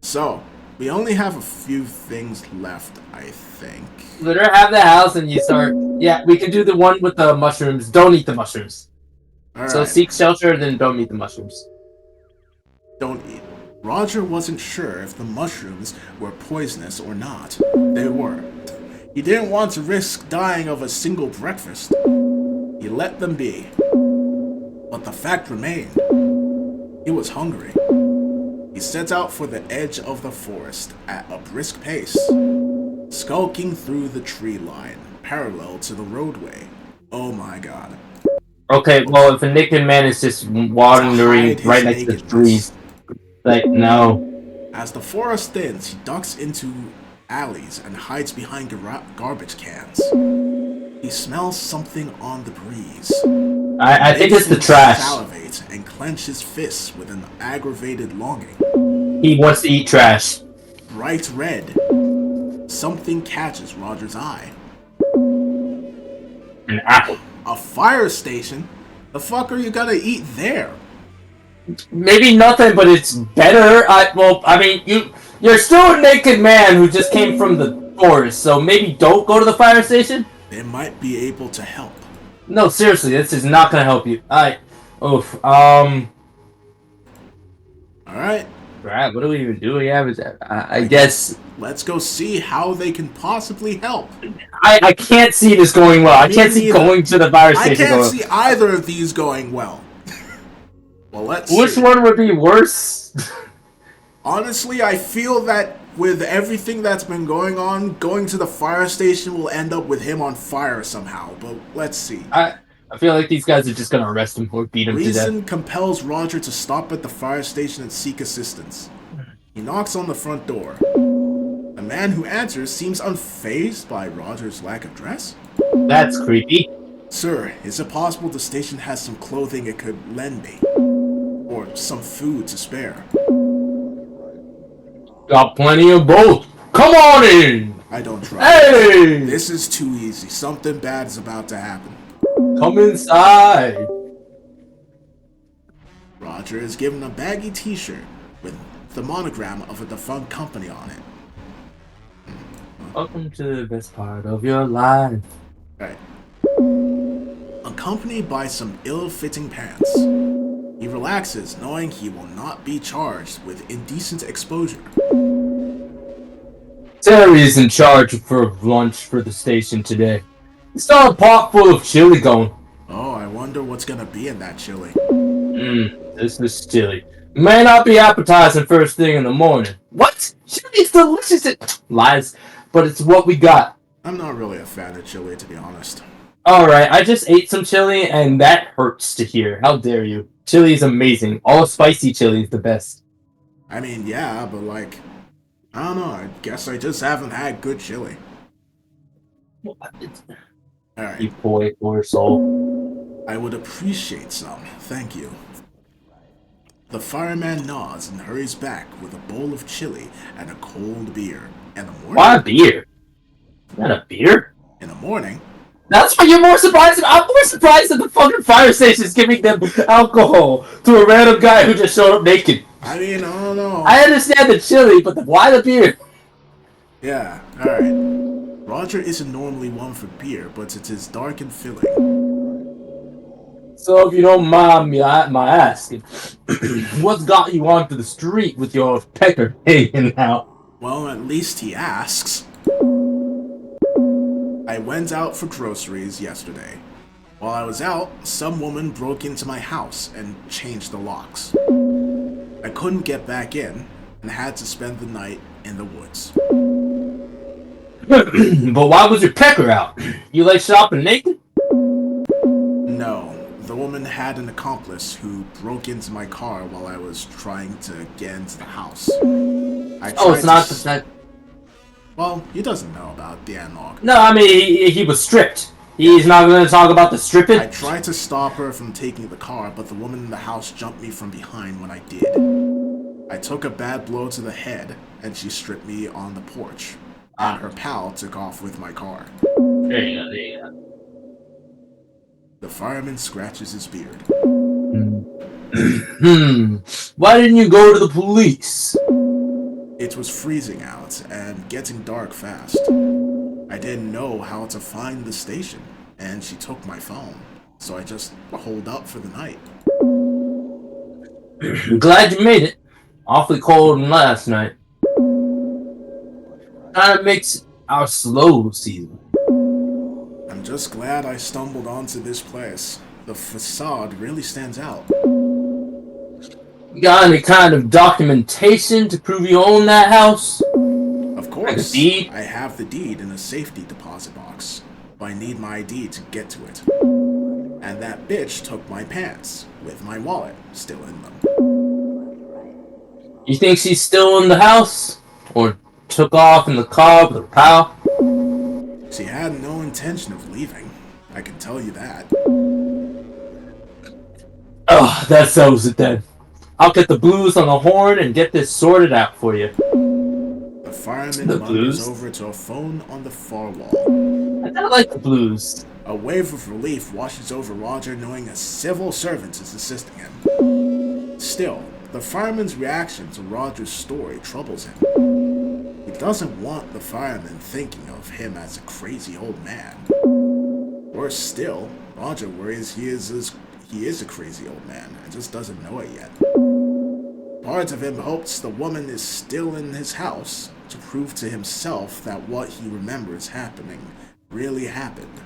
Speaker 1: So, we only have a few things left, I think.
Speaker 4: Let her have the house, and you start. Yeah, we can do the one with the mushrooms. Don't eat the mushrooms.
Speaker 1: Alright.
Speaker 4: So seek shelter, then don't eat the mushrooms.
Speaker 1: Don't eat. Roger wasn't sure if the mushrooms were poisonous or not. They were. He didn't want to risk dying of a single breakfast. He let them be. But the fact remained. He was hungry. He set out for the edge of the forest at a brisk pace, skulking through the tree line, parallel to the roadway. Oh my god.
Speaker 4: Okay, well, if a naked man is just wandering
Speaker 1: hide his
Speaker 4: right next to the
Speaker 1: nakedness.
Speaker 4: trees, like, no.
Speaker 1: As the forest thins, he ducks into alleys and hides behind garbage cans. He smells something on the breeze.
Speaker 4: I think it's the
Speaker 1: Makes him
Speaker 4: trash.
Speaker 1: Salivate and clench his fists with an aggravated longing.
Speaker 4: He wants to eat trash.
Speaker 1: Bright red. Something catches Roger's eye.
Speaker 4: An apple.
Speaker 1: A fire station? The fuck are you gonna eat there?
Speaker 4: Maybe nothing, but it's better. I mean, you're still a naked man who just came from the forest, so maybe don't go to the fire station?
Speaker 1: They might be able to help.
Speaker 4: No, seriously, this is not gonna help you. Oof.
Speaker 1: Alright.
Speaker 4: Right, what do we even do? Yeah, I guess
Speaker 1: Let's go see how they can possibly help.
Speaker 4: I can't see this going well. I
Speaker 1: Me
Speaker 4: can't see
Speaker 1: neither.
Speaker 4: going to the fire
Speaker 1: I
Speaker 4: station.
Speaker 1: can't
Speaker 4: going
Speaker 1: see either of these going well. Well, let's
Speaker 4: Which
Speaker 1: see.
Speaker 4: one would be worse?
Speaker 1: Honestly, I feel that with everything that's been going on, going to the fire station will end up with him on fire somehow. But let's see.
Speaker 4: I feel like these guys are just gonna arrest him or beat him to
Speaker 1: Reason
Speaker 4: death.
Speaker 1: compels Roger to stop at the fire station and seek assistance. He knocks on the front door. The man who answers seems unfazed by Roger's lack of dress.
Speaker 4: That's creepy.
Speaker 1: Sir, is it possible the station has some clothing it could lend me? Or some food to spare?
Speaker 4: Got plenty of both. Come on in.
Speaker 1: I don't try.
Speaker 4: Hey,
Speaker 1: This is too easy. Something bad is about to happen.
Speaker 4: come inside.
Speaker 1: Roger is given a baggy t-shirt with the monogram of a defunct company on it.
Speaker 4: Welcome to the best part of your life.
Speaker 1: Right. Accompanied by some ill-fitting pants. He relaxes, knowing he will not be charged with indecent exposure.
Speaker 4: Terry's in charge for lunch for the station today. He's got a pot full of chili going.
Speaker 1: Oh, I wonder what's gonna be in that chili.
Speaker 4: This is chili. May not be appetizing first thing in the morning. What? Chili's delicious. Lies, but it's what we got.
Speaker 1: I'm not really a fan of chili, to be honest.
Speaker 4: Alright, I just ate some chili and that hurts to hear. How dare you? Chili is amazing. All spicy chili is the best.
Speaker 1: I mean, yeah, but like, I don't know, I guess I just haven't had good chili.
Speaker 4: You
Speaker 1: Alright,
Speaker 4: poor soul.
Speaker 1: I would appreciate some, thank you. The fireman nods and hurries back with a bowl of chili and a cold beer. In the morning?
Speaker 4: Why a beer? Not a beer?
Speaker 1: In the morning?
Speaker 4: That's why you're more surprised. I'm more surprised that the fucking fire station is giving them alcohol to a random guy who just showed up naked.
Speaker 1: I mean, I don't know.
Speaker 4: I understand the chili, but why the beer?
Speaker 1: Yeah, alright. Roger isn't normally one for beer, but it is dark and filling.
Speaker 4: So if you don't mind me, my asking, what's got you onto the street with your pecker hanging out?
Speaker 1: Well, at least he asks. I went out for groceries yesterday. While I was out, some woman broke into my house and changed the locks. I couldn't get back in and had to spend the night in the woods.
Speaker 4: But why was your pecker out? You like shopping naked?
Speaker 1: No, the woman had an accomplice who broke into my car while I was trying to get into the house.
Speaker 4: It's not that.
Speaker 1: Well, he doesn't know about the analog.
Speaker 4: No, I mean he was stripped. He's not going to talk about the stripping.
Speaker 1: I tried to stop her from taking the car, but the woman in the house jumped me from behind when I did. I took a bad blow to the head, and she stripped me on the porch. And her pal took off with my car.
Speaker 4: There you go, there you go.
Speaker 1: The fireman scratches his beard.
Speaker 4: Why didn't you go to the police?
Speaker 1: It was freezing out and getting dark fast. I didn't know how to find the station, and she took my phone, so I just holed up for the night.
Speaker 4: Glad you made it. Awfully cold last night. Kinda makes our slow season.
Speaker 1: I'm just glad I stumbled onto this place. The facade really stands out.
Speaker 4: You got any kind of documentation to prove you own that house?
Speaker 1: Of course,
Speaker 4: Like a deed?
Speaker 1: I have the deed in a safety deposit box, but I need my ID to get to it. And that bitch took my pants, with my wallet still in them.
Speaker 4: You think she's still in the house? Or took off in the car with her pal?
Speaker 1: She had no intention of leaving, I can tell you that.
Speaker 4: Oh, that settles it then. I'll get the blues on the horn and get this sorted out for you.
Speaker 1: The fireman
Speaker 4: The
Speaker 1: wanders
Speaker 4: blues?
Speaker 1: over to a phone on the far wall.
Speaker 4: I kinda like the blues.
Speaker 1: A wave of relief washes over Roger knowing a civil servant is assisting him. Still, the fireman's reaction to Roger's story troubles him. He doesn't want the fireman thinking of him as a crazy old man. Worse still, Roger worries he is a crazy old man and just doesn't know it yet. Part of him hopes the woman is still in his house to prove to himself that what he remembers happening really happened.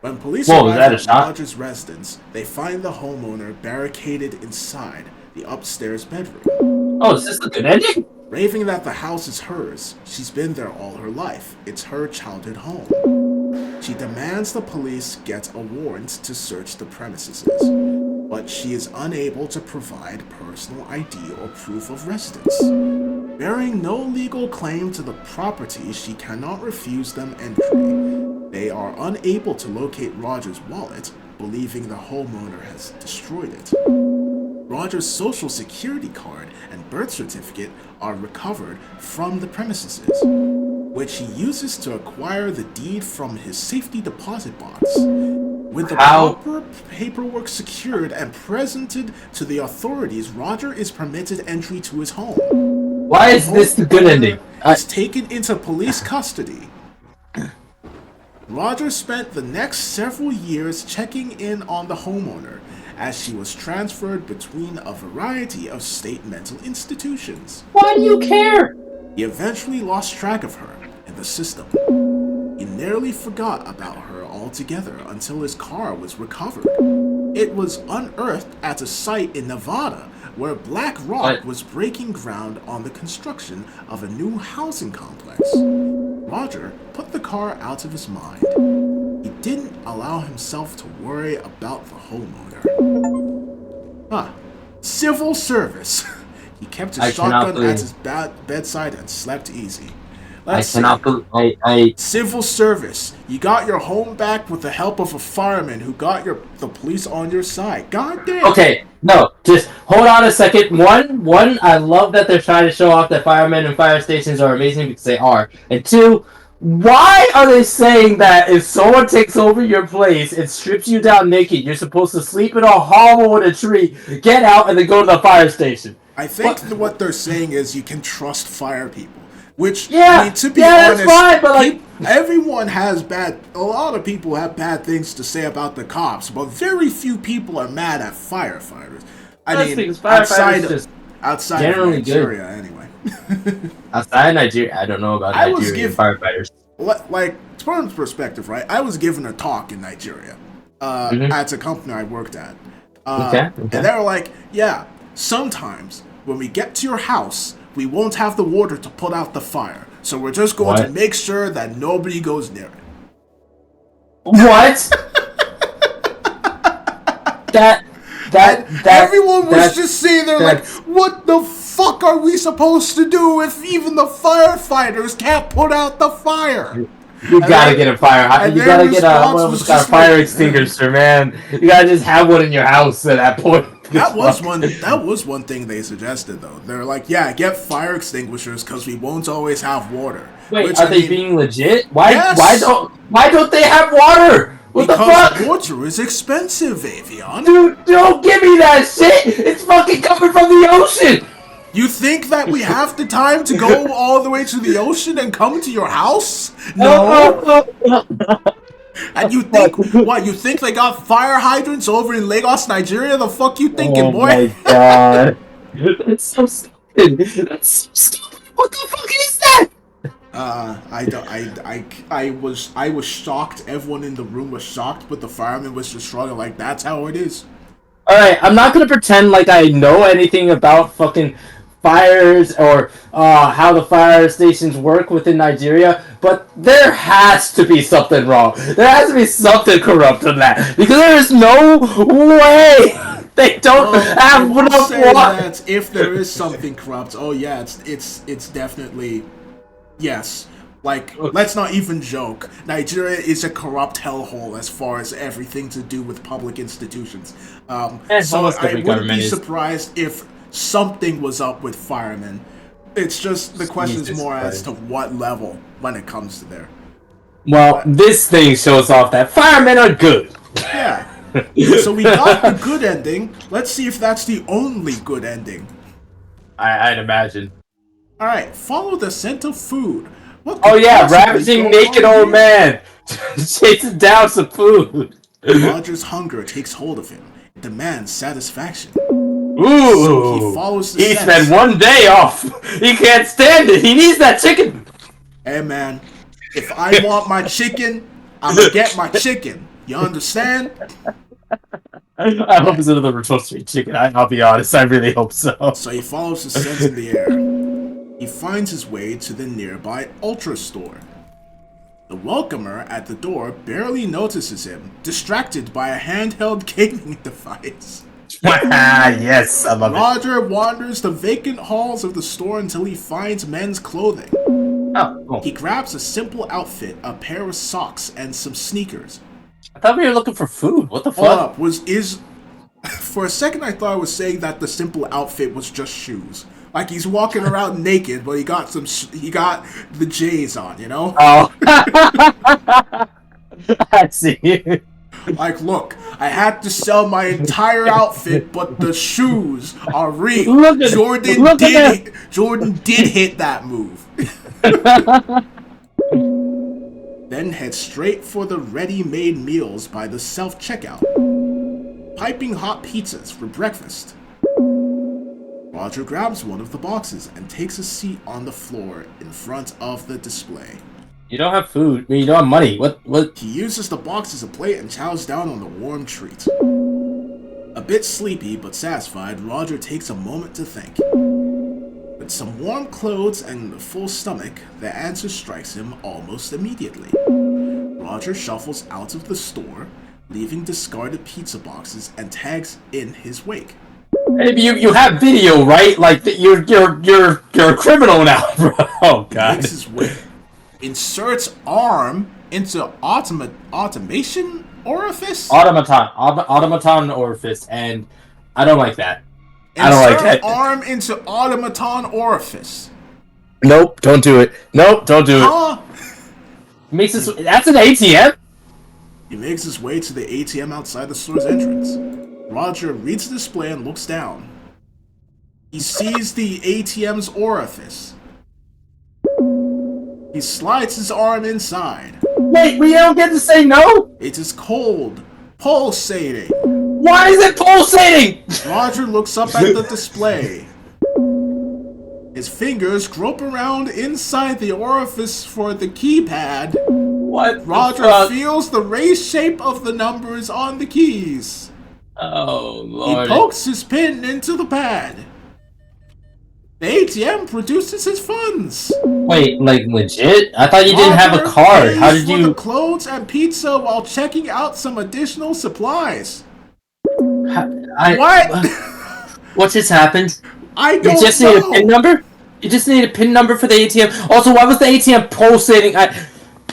Speaker 1: When police arrive at Roger's residence, they find the homeowner barricaded inside the upstairs bedroom.
Speaker 4: Oh, is this the good ending?
Speaker 1: Raving that the house is hers, she's been there all her life. It's her childhood home. She demands the police get a warrant to search the premises, but she is unable to provide personal ID or proof of residence. Bearing no legal claim to the property, she cannot refuse them entry. They are unable to locate Roger's wallet, believing the homeowner has destroyed it. Roger's social security card and birth certificate are recovered from the premises, which he uses to acquire the deed from his safety deposit box. With the proper paperwork secured and presented to the authorities, Roger is permitted entry to his home.
Speaker 4: Why is this the good ending?
Speaker 1: Is taken into police custody. Roger spent the next several years checking in on the homeowner as she was transferred between a variety of state mental institutions.
Speaker 4: Why do you care?
Speaker 1: He eventually lost track of her in the system. He nearly forgot about her altogether until his car was recovered. It was unearthed at a site in Nevada where Black Rock was breaking ground on the construction of a new housing complex. Roger put the car out of his mind. He didn't allow himself to worry about the homeowner. Civil service. He kept his shotgun at his bedside and slept easy. Let's see. Civil service. You got your home back with the help of a fireman who got the police on your side. God damn.
Speaker 4: Okay, no, just hold on a second. One, I love that they're trying to show off that firemen and fire stations are amazing because they are. And two, why are they saying that if someone takes over your place and strips you down naked, you're supposed to sleep in a hollow in a tree, get out, and then go to the fire station?
Speaker 1: I think what they're saying is you can trust fire people. Which,
Speaker 4: Yeah,
Speaker 1: I mean, to be
Speaker 4: that's
Speaker 1: honest,
Speaker 4: fine, but like,
Speaker 1: everyone has a lot of people have bad things to say about the cops, but very few people are mad at firefighters. I mean, outside of Nigeria, anyway.
Speaker 4: Outside Nigeria, I don't know about Nigerian firefighters.
Speaker 1: Like, from perspective, right? I was given a talk in Nigeria at a company I worked at. And they were like, yeah, sometimes when we get to your house, we won't have the water to put out the fire. So we're just going to make sure that nobody goes near it.
Speaker 4: What? that
Speaker 1: everyone was just sitting there like, what the fuck are we supposed to do if even the firefighters can't put out the fire?
Speaker 4: You gotta get a fire. You gotta get a fire extinguisher, man. You gotta just have one in your house at that point.
Speaker 1: That was one thing they suggested, though. They're like, yeah, get fire extinguishers because we won't always have water.
Speaker 4: Wait, are they being legit? Why don't they have water? What the fuck?
Speaker 1: Because water is expensive, Avion.
Speaker 4: Dude, don't give me that shit. It's fucking coming from the ocean.
Speaker 1: You think that we have the time to go all the way to the ocean and come to your house? No. And you think what? You think they got fire hydrants over in Lagos, Nigeria? The fuck you thinking, boy?
Speaker 4: Oh my god, that's so stupid. That's so stupid. What the fuck is that?
Speaker 1: I was shocked. Everyone in the room was shocked, but the fireman was just shrugging like, "That's how it is."
Speaker 4: All right, I'm not gonna pretend like I know anything about fucking fires or how the fire stations work within Nigeria, but there has to be something wrong. There has to be something corrupt in that because there is no way they don't have enough water.
Speaker 1: If there is something corrupt, oh yeah, it's definitely yes. Like, let's not even joke. Nigeria is a corrupt hellhole as far as everything to do with public institutions. So I wouldn't be surprised if something was up with firemen. It's just the question is more as to what level when it comes to there.
Speaker 4: Well, this thing shows off that firemen are good.
Speaker 1: Yeah. So we got the good ending. Let's see if that's the only good ending.
Speaker 4: I'd imagine.
Speaker 1: Alright, follow the scent of food.
Speaker 4: Oh yeah, ravaging naked old man. Chasing down some food.
Speaker 1: Roger's hunger takes hold of him. It demands satisfaction.
Speaker 4: Ooh,
Speaker 1: so he follows the
Speaker 4: he
Speaker 1: sense.
Speaker 4: spent one day off. He can't stand it. He needs that chicken.
Speaker 1: Hey man, if I want my chicken, I'm gonna get my chicken. You understand?
Speaker 4: I hope it's another rotisserie chicken. I'll be honest, I really hope so.
Speaker 1: So he follows the scent in the air. He finds his way to the nearby Ultra store. The welcomer at the door barely notices him, distracted by a handheld gaming device.
Speaker 4: Yes, I love it.
Speaker 1: Roger wanders the vacant halls of the store until he finds men's clothing.
Speaker 4: Oh, cool.
Speaker 1: He grabs a simple outfit, a pair of socks, and some sneakers.
Speaker 4: I thought we were looking for food. What the fuck?
Speaker 1: Hold up, for a second I thought I was saying that the simple outfit was just shoes. Like he's walking around naked, but he got the J's on, you know?
Speaker 4: Oh. I see.
Speaker 1: Like, look, I had to sell my entire outfit, but the shoes are real. Jordan did hit that move. Then head straight for the ready-made meals by the self-checkout. Piping hot pizzas for breakfast. Roger grabs one of the boxes and takes a seat on the floor in front of the display.
Speaker 4: You don't have food. I mean, you don't have money. What?
Speaker 1: He uses the box as a plate and chows down on the warm treat. A bit sleepy but satisfied, Roger takes a moment to think. With some warm clothes and a full stomach, the answer strikes him almost immediately. Roger shuffles out of the store, leaving discarded pizza boxes and tags in his wake.
Speaker 4: Hey, you have video, right? Like you're a criminal now, bro. Oh god.
Speaker 1: He makes his way. inserts arm into automation orifice.
Speaker 4: Automaton orifice, and I don't like that. I don't like
Speaker 1: Insert
Speaker 4: that.
Speaker 1: arm into automaton orifice.
Speaker 4: Nope, don't do it. Nope, don't do it.
Speaker 1: Huh?
Speaker 4: Makes this. That's an ATM.
Speaker 1: He makes his way to the ATM outside the store's entrance. Roger reads the display and looks down. He sees the ATM's orifice. He slides his arm inside.
Speaker 4: Wait, we don't get to say no?
Speaker 1: It is cold, pulsating.
Speaker 4: Why is it pulsating?
Speaker 1: Roger looks up at the display. His fingers grope around inside the orifice for the keypad.
Speaker 4: What?
Speaker 1: Roger feels the raised shape of the numbers on the keys.
Speaker 4: Oh,
Speaker 1: He
Speaker 4: Lord.
Speaker 1: pokes his pin into the pad. The ATM produces his funds.
Speaker 4: Wait, like legit? I thought you didn't have a card. How did
Speaker 1: For the
Speaker 4: you?
Speaker 1: clothes and pizza while checking out some additional supplies. What?
Speaker 4: What just happened?
Speaker 1: I don't
Speaker 4: You just
Speaker 1: know.
Speaker 4: need a PIN number? You just need a PIN number for the ATM. Also, why was the ATM pulsating?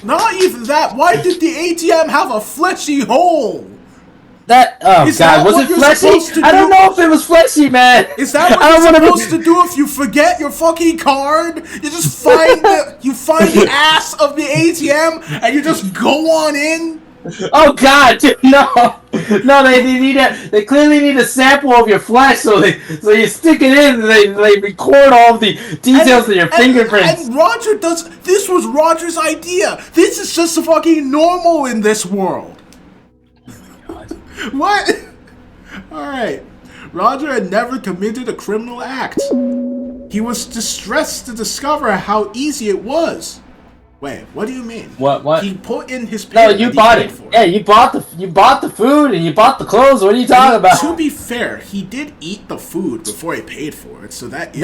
Speaker 1: Not even that. Why did the ATM have a fleshy hole? Is that
Speaker 4: was
Speaker 1: what
Speaker 4: it
Speaker 1: you're
Speaker 4: fleshy?
Speaker 1: supposed to
Speaker 4: I don't
Speaker 1: do?
Speaker 4: know if it was fleshy, man.
Speaker 1: Is that what
Speaker 4: I don't
Speaker 1: you're
Speaker 4: wanna
Speaker 1: supposed to do if you forget your fucking card? You just find the ass of the ATM and you just go on in?
Speaker 4: Oh God, dude, no, they clearly need a sample of your flesh, so you stick it in, and they record all of the details of your fingerprints.
Speaker 1: And Roger this was Roger's idea. This is just fucking normal in this world. What? Alright. Roger had never committed a criminal act. He was distressed to discover how easy it was. Wait, what do you mean?
Speaker 4: What?
Speaker 1: He put in his
Speaker 4: No,
Speaker 1: payment.
Speaker 4: you bought it. Yeah, you bought the food and you bought the clothes. What are you talking about?
Speaker 1: To be fair, he did eat the food before he paid for it, so that is...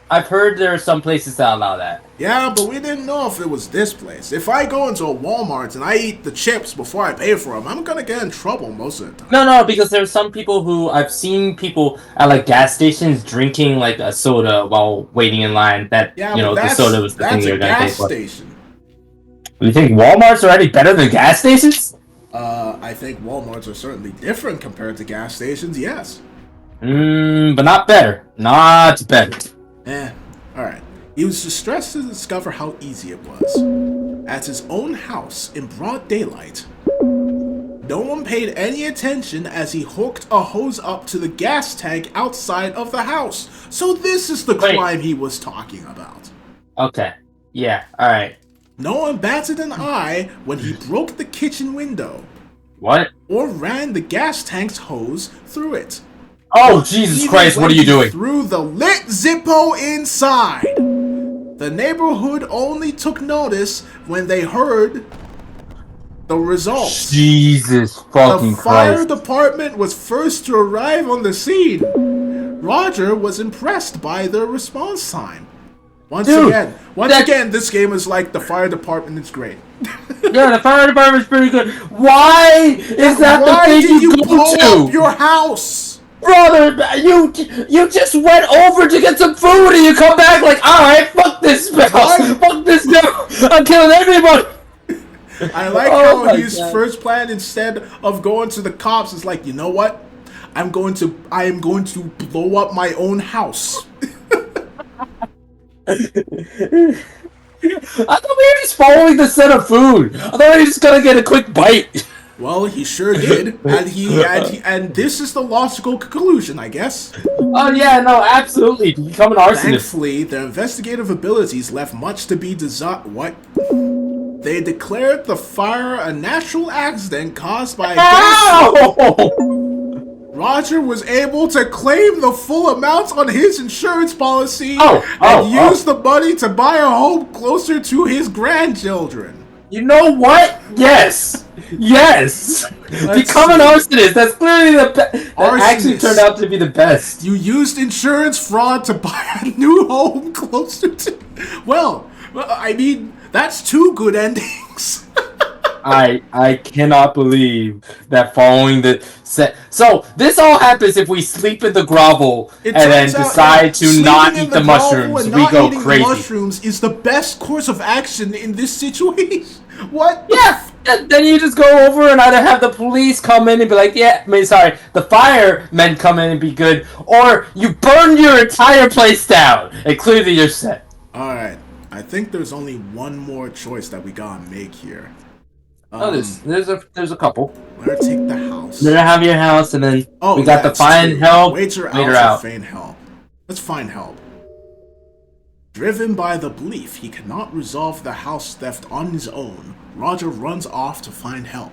Speaker 4: I've heard there are some places that allow that.
Speaker 1: Yeah, but we didn't know if it was this place. If I go into a Walmart and I eat the chips before I pay for them, I'm gonna get in trouble most of the time.
Speaker 4: No, because there's some people who I've seen people at like gas stations drinking like a soda while waiting in line. The soda was the thing they were gonna pay for.
Speaker 1: Station.
Speaker 4: You think Walmarts are any better than gas stations?
Speaker 1: I think Walmarts are certainly different compared to gas stations, yes.
Speaker 4: But not better. Not better.
Speaker 1: Alright. He was distressed to discover how easy it was. At his own house, in broad daylight, no one paid any attention as he hooked a hose up to the gas tank outside of the house. So this is the crime he was talking about.
Speaker 4: Okay. Yeah, alright.
Speaker 1: No one batted an eye when he broke the kitchen window.
Speaker 4: What?
Speaker 1: Or ran the gas tank's hose through it.
Speaker 4: Oh, Jesus
Speaker 1: Even
Speaker 4: Christ, what are you doing?
Speaker 1: Through the lit Zippo inside. The neighborhood only took notice when they heard the results.
Speaker 4: Jesus fucking
Speaker 1: The fire
Speaker 4: Christ.
Speaker 1: department was first to arrive on the scene. Roger was impressed by their response time. Once again, this game is like the fire department is great.
Speaker 4: Yeah, the fire department's pretty good. Why is that the thing you go
Speaker 1: blow
Speaker 4: to?
Speaker 1: up your house?
Speaker 4: Brother, you just went over to get some food and you come back like, alright, fuck this spell. Fuck this girl. I'm killing everybody.
Speaker 1: I like how his first plan, instead of going to the cops, is like, you know what? I am going to blow up my own house.
Speaker 4: I thought we were just following the set of food. I thought we were just gonna get a quick bite.
Speaker 1: Well, he sure did, and this is the logical conclusion, I guess.
Speaker 4: Oh yeah, no, absolutely. Become an arsonist.
Speaker 1: Thankfully, their investigative abilities left much to be desired. What? They declared the fire a natural accident caused by a gas. Roger was able to claim the full amount on his insurance policy and use the money to buy a home closer to his grandchildren.
Speaker 4: You know what? Yes. Become an arsonist. That's clearly the best. That actually turned out to be the best.
Speaker 1: You used insurance fraud to buy a new home closer to... Well, I mean, that's two good endings.
Speaker 4: I cannot believe that following the set. So this all happens if we sleep in the grovel
Speaker 1: It
Speaker 4: and then
Speaker 1: turns out,
Speaker 4: decide to
Speaker 1: sleeping
Speaker 4: not
Speaker 1: in
Speaker 4: eat the
Speaker 1: grovel
Speaker 4: mushrooms.
Speaker 1: and
Speaker 4: We
Speaker 1: not
Speaker 4: go
Speaker 1: eating
Speaker 4: crazy.
Speaker 1: the mushrooms is the best course of action in this situation. What?
Speaker 4: Yeah. Then you just go over and either have the police come in and be like, yeah, the firemen come in and be good, or you burn your entire place down, including your set.
Speaker 1: Alright, I think there's only one more choice that we gotta make here.
Speaker 4: There's a couple.
Speaker 1: Let her take the house.
Speaker 4: Then have your house, and then
Speaker 1: Oh,
Speaker 4: we got
Speaker 1: yeah,
Speaker 4: to find
Speaker 1: true.
Speaker 4: help.
Speaker 1: Waiter
Speaker 4: Later
Speaker 1: out
Speaker 4: out.
Speaker 1: to feign help. Let's find help. Driven by the belief he cannot resolve the house theft on his own, Roger runs off to find help.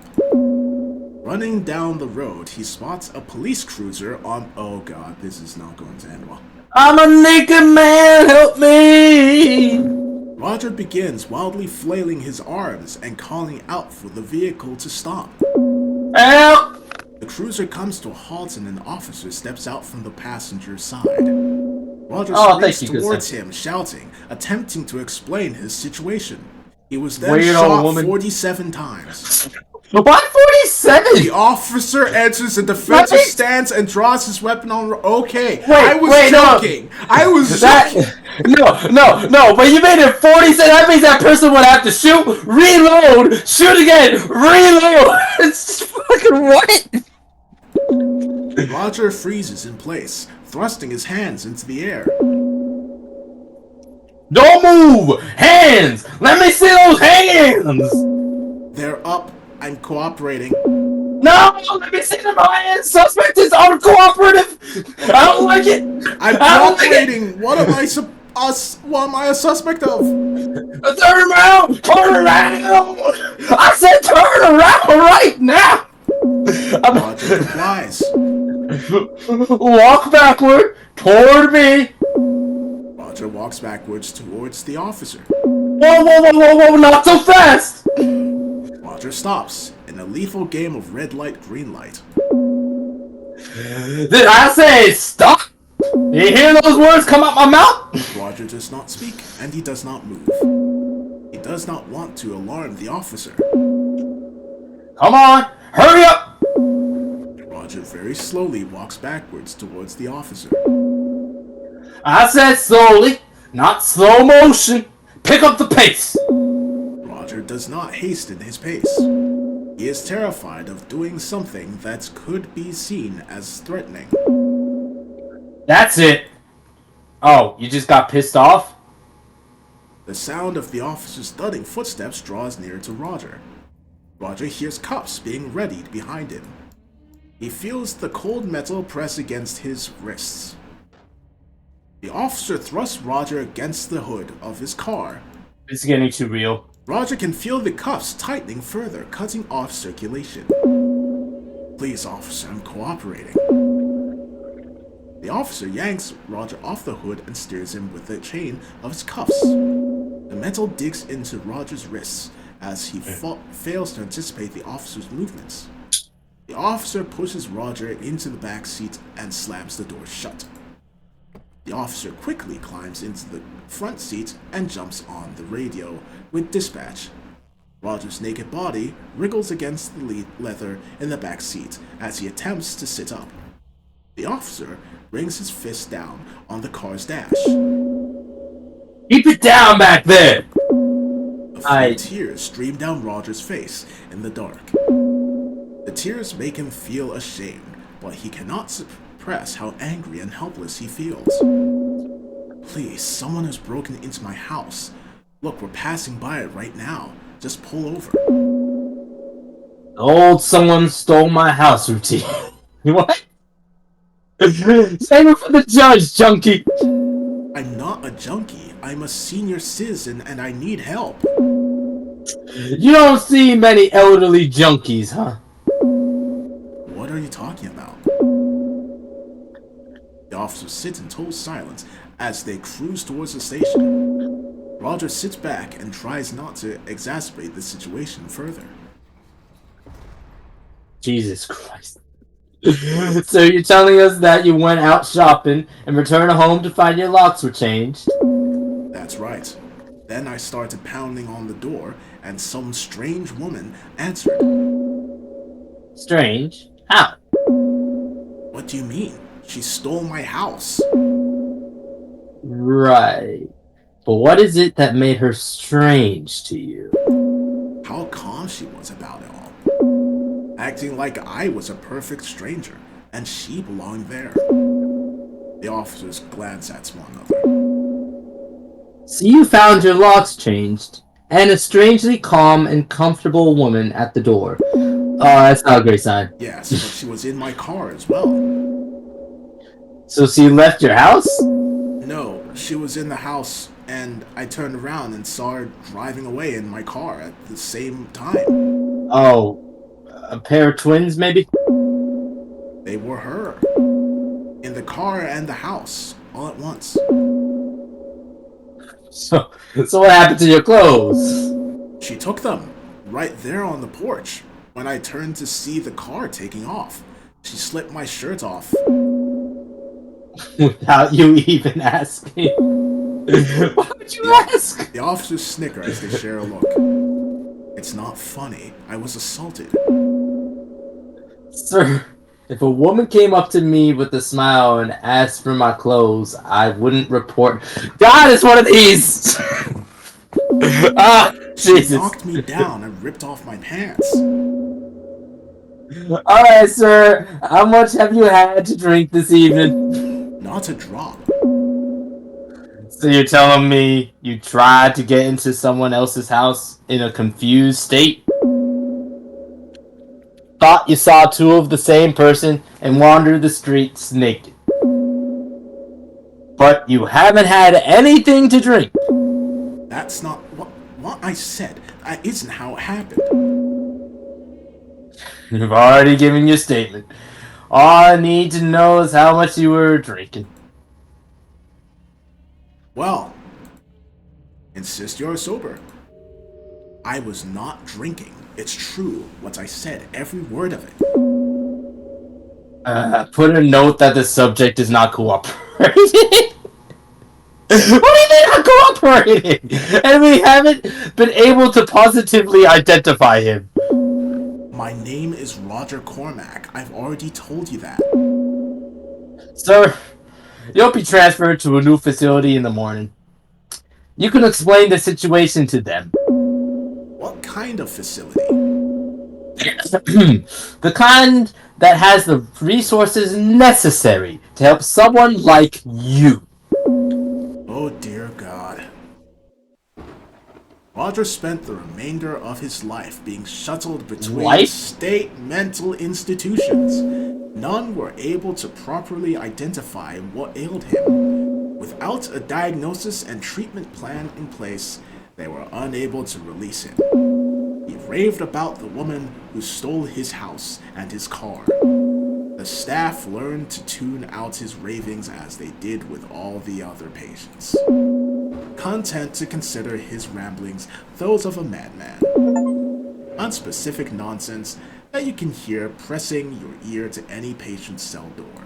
Speaker 1: Running down the road, he spots a police cruiser on... Oh god, this is not going to end well.
Speaker 4: I'm a naked man, help me!
Speaker 1: Roger begins wildly flailing his arms and calling out for the vehicle to stop.
Speaker 4: Help!
Speaker 1: The cruiser comes to a halt and an officer steps out from the passenger side. Roger sprints towards him, shouting, attempting to explain his situation. He was then shot 47 times.
Speaker 4: Why 47?
Speaker 1: The officer enters a defensive stance and draws his weapon on... Okay, I was joking.
Speaker 4: No.
Speaker 1: I was joking.
Speaker 4: No, but you made it 47. That means that person would have to shoot, reload, shoot again, reload. It's fucking what?
Speaker 1: Roger freezes in place, thrusting his hands into the air.
Speaker 4: Don't move! Hands! Let me see those hands!
Speaker 1: They're up. I'm cooperating.
Speaker 4: No! Let me see them hands! Suspect is uncooperative! I don't like it!
Speaker 1: I'm cooperating! What am I a suspect of?
Speaker 4: Turn around! Turn around! I said turn around right now!
Speaker 1: Roger complies.
Speaker 4: Walk backward toward me.
Speaker 1: Roger walks backwards towards the officer.
Speaker 4: Whoa, not so fast!
Speaker 1: Roger stops in a lethal game of red light, green light.
Speaker 4: Did I say stop? You hear those words come out my mouth?
Speaker 1: Roger does not speak, and he does not move. He does not want to alarm the officer.
Speaker 4: Come on, hurry up!
Speaker 1: Roger very slowly walks backwards towards the officer.
Speaker 4: I said slowly, not slow motion. Pick up the pace.
Speaker 1: Roger does not hasten his pace. He is terrified of doing something that could be seen as threatening.
Speaker 4: That's it. Oh, you just got pissed off?
Speaker 1: The sound of the officer's thudding footsteps draws near to Roger. Roger hears cuffs being readied behind him. He feels the cold metal press against his wrists. The officer thrusts Roger against the hood of his car.
Speaker 4: It's getting too real.
Speaker 1: Roger can feel the cuffs tightening further, cutting off circulation. Please, officer, I'm cooperating. The officer yanks Roger off the hood and steers him with the chain of his cuffs. The metal digs into Roger's wrists as he fails to anticipate the officer's movements. The officer pushes Roger into the back seat and slams the door shut. The officer quickly climbs into the front seat and jumps on the radio with dispatch. Roger's naked body wriggles against the leather in the back seat as he attempts to sit up. The officer brings his fist down on the car's dash.
Speaker 4: Keep it down back there!
Speaker 1: A few tears stream down Roger's face in the dark. The tears make him feel ashamed, but he cannot suppress how angry and helpless he feels. Please, someone has broken into my house. Look, we're passing by it right now. Just pull over.
Speaker 4: Old someone stole my house routine. What? Save it for the judge, junkie!
Speaker 1: I'm not a junkie. I'm a senior citizen and I need help.
Speaker 4: You don't see many elderly junkies, huh?
Speaker 1: What are you talking about? The officer sits in total silence as they cruise towards the station. Roger sits back and tries not to exacerbate the situation further.
Speaker 4: Jesus Christ. So you're telling us that you went out shopping and returned home to find your locks were changed?
Speaker 1: That's right. Then I started pounding on the door and some strange woman answered.
Speaker 4: Strange? How?
Speaker 1: What do you mean? She stole my house.
Speaker 4: Right. But what is it that made her strange to you?
Speaker 1: How calm she was about it all. Acting like I was a perfect stranger, and she belonged there. The officers glanced at one another.
Speaker 4: So you found your locks changed, and a strangely calm and comfortable woman at the door. Oh, that's not a great sign.
Speaker 1: Yes, but she was in my car as well.
Speaker 4: So she left your house?
Speaker 1: No, she was in the house, and I turned around and saw her driving away in my car at the same time.
Speaker 4: Oh, a pair of twins, maybe?
Speaker 1: They were her. In the car and the house, all at once.
Speaker 4: So what happened to your clothes?
Speaker 1: She took them, right there on the porch. When I turned to see the car taking off, she slipped my shirt off.
Speaker 4: Without you even asking. Why would you ask?
Speaker 1: The officers snicker as they share a look. It's not funny. I was assaulted.
Speaker 4: Sir, if a woman came up to me with a smile and asked for my clothes, I wouldn't report. God, it's one of these!
Speaker 1: She
Speaker 4: Jesus.
Speaker 1: knocked me down and ripped off my pants.
Speaker 4: Alright, sir. How much have you had to drink this evening?
Speaker 1: Not a drop.
Speaker 4: So you're telling me you tried to get into someone else's house in a confused state? Thought you saw two of the same person and wandered the streets naked. But you haven't had anything to drink.
Speaker 1: That's not what I said. That isn't how it happened.
Speaker 4: You've already given your statement. All I need to know is how much you were drinking.
Speaker 1: Well, insist you're sober. I was not drinking. It's true what I said, every word of it.
Speaker 4: Put a note that the subject is not cooperating. What do you mean not cooperating? And we haven't been able to positively identify him.
Speaker 1: My name is Roger Cormack. I've already told you that.
Speaker 4: Sir, you'll be transferred to a new facility in the morning. You can explain the situation to them.
Speaker 1: What kind of facility?
Speaker 4: The kind that has the resources necessary to help someone like you.
Speaker 1: Oh dear God. Roger spent the remainder of his life being shuttled between state mental institutions. None were able to properly identify what ailed him. Without a diagnosis and treatment plan in place, they were unable to release him. He raved about the woman who stole his house and his car. The staff learned to tune out his ravings as they did with all the other patients, content to consider his ramblings those of a madman. Unspecific nonsense that you can hear pressing your ear to any patient's cell door.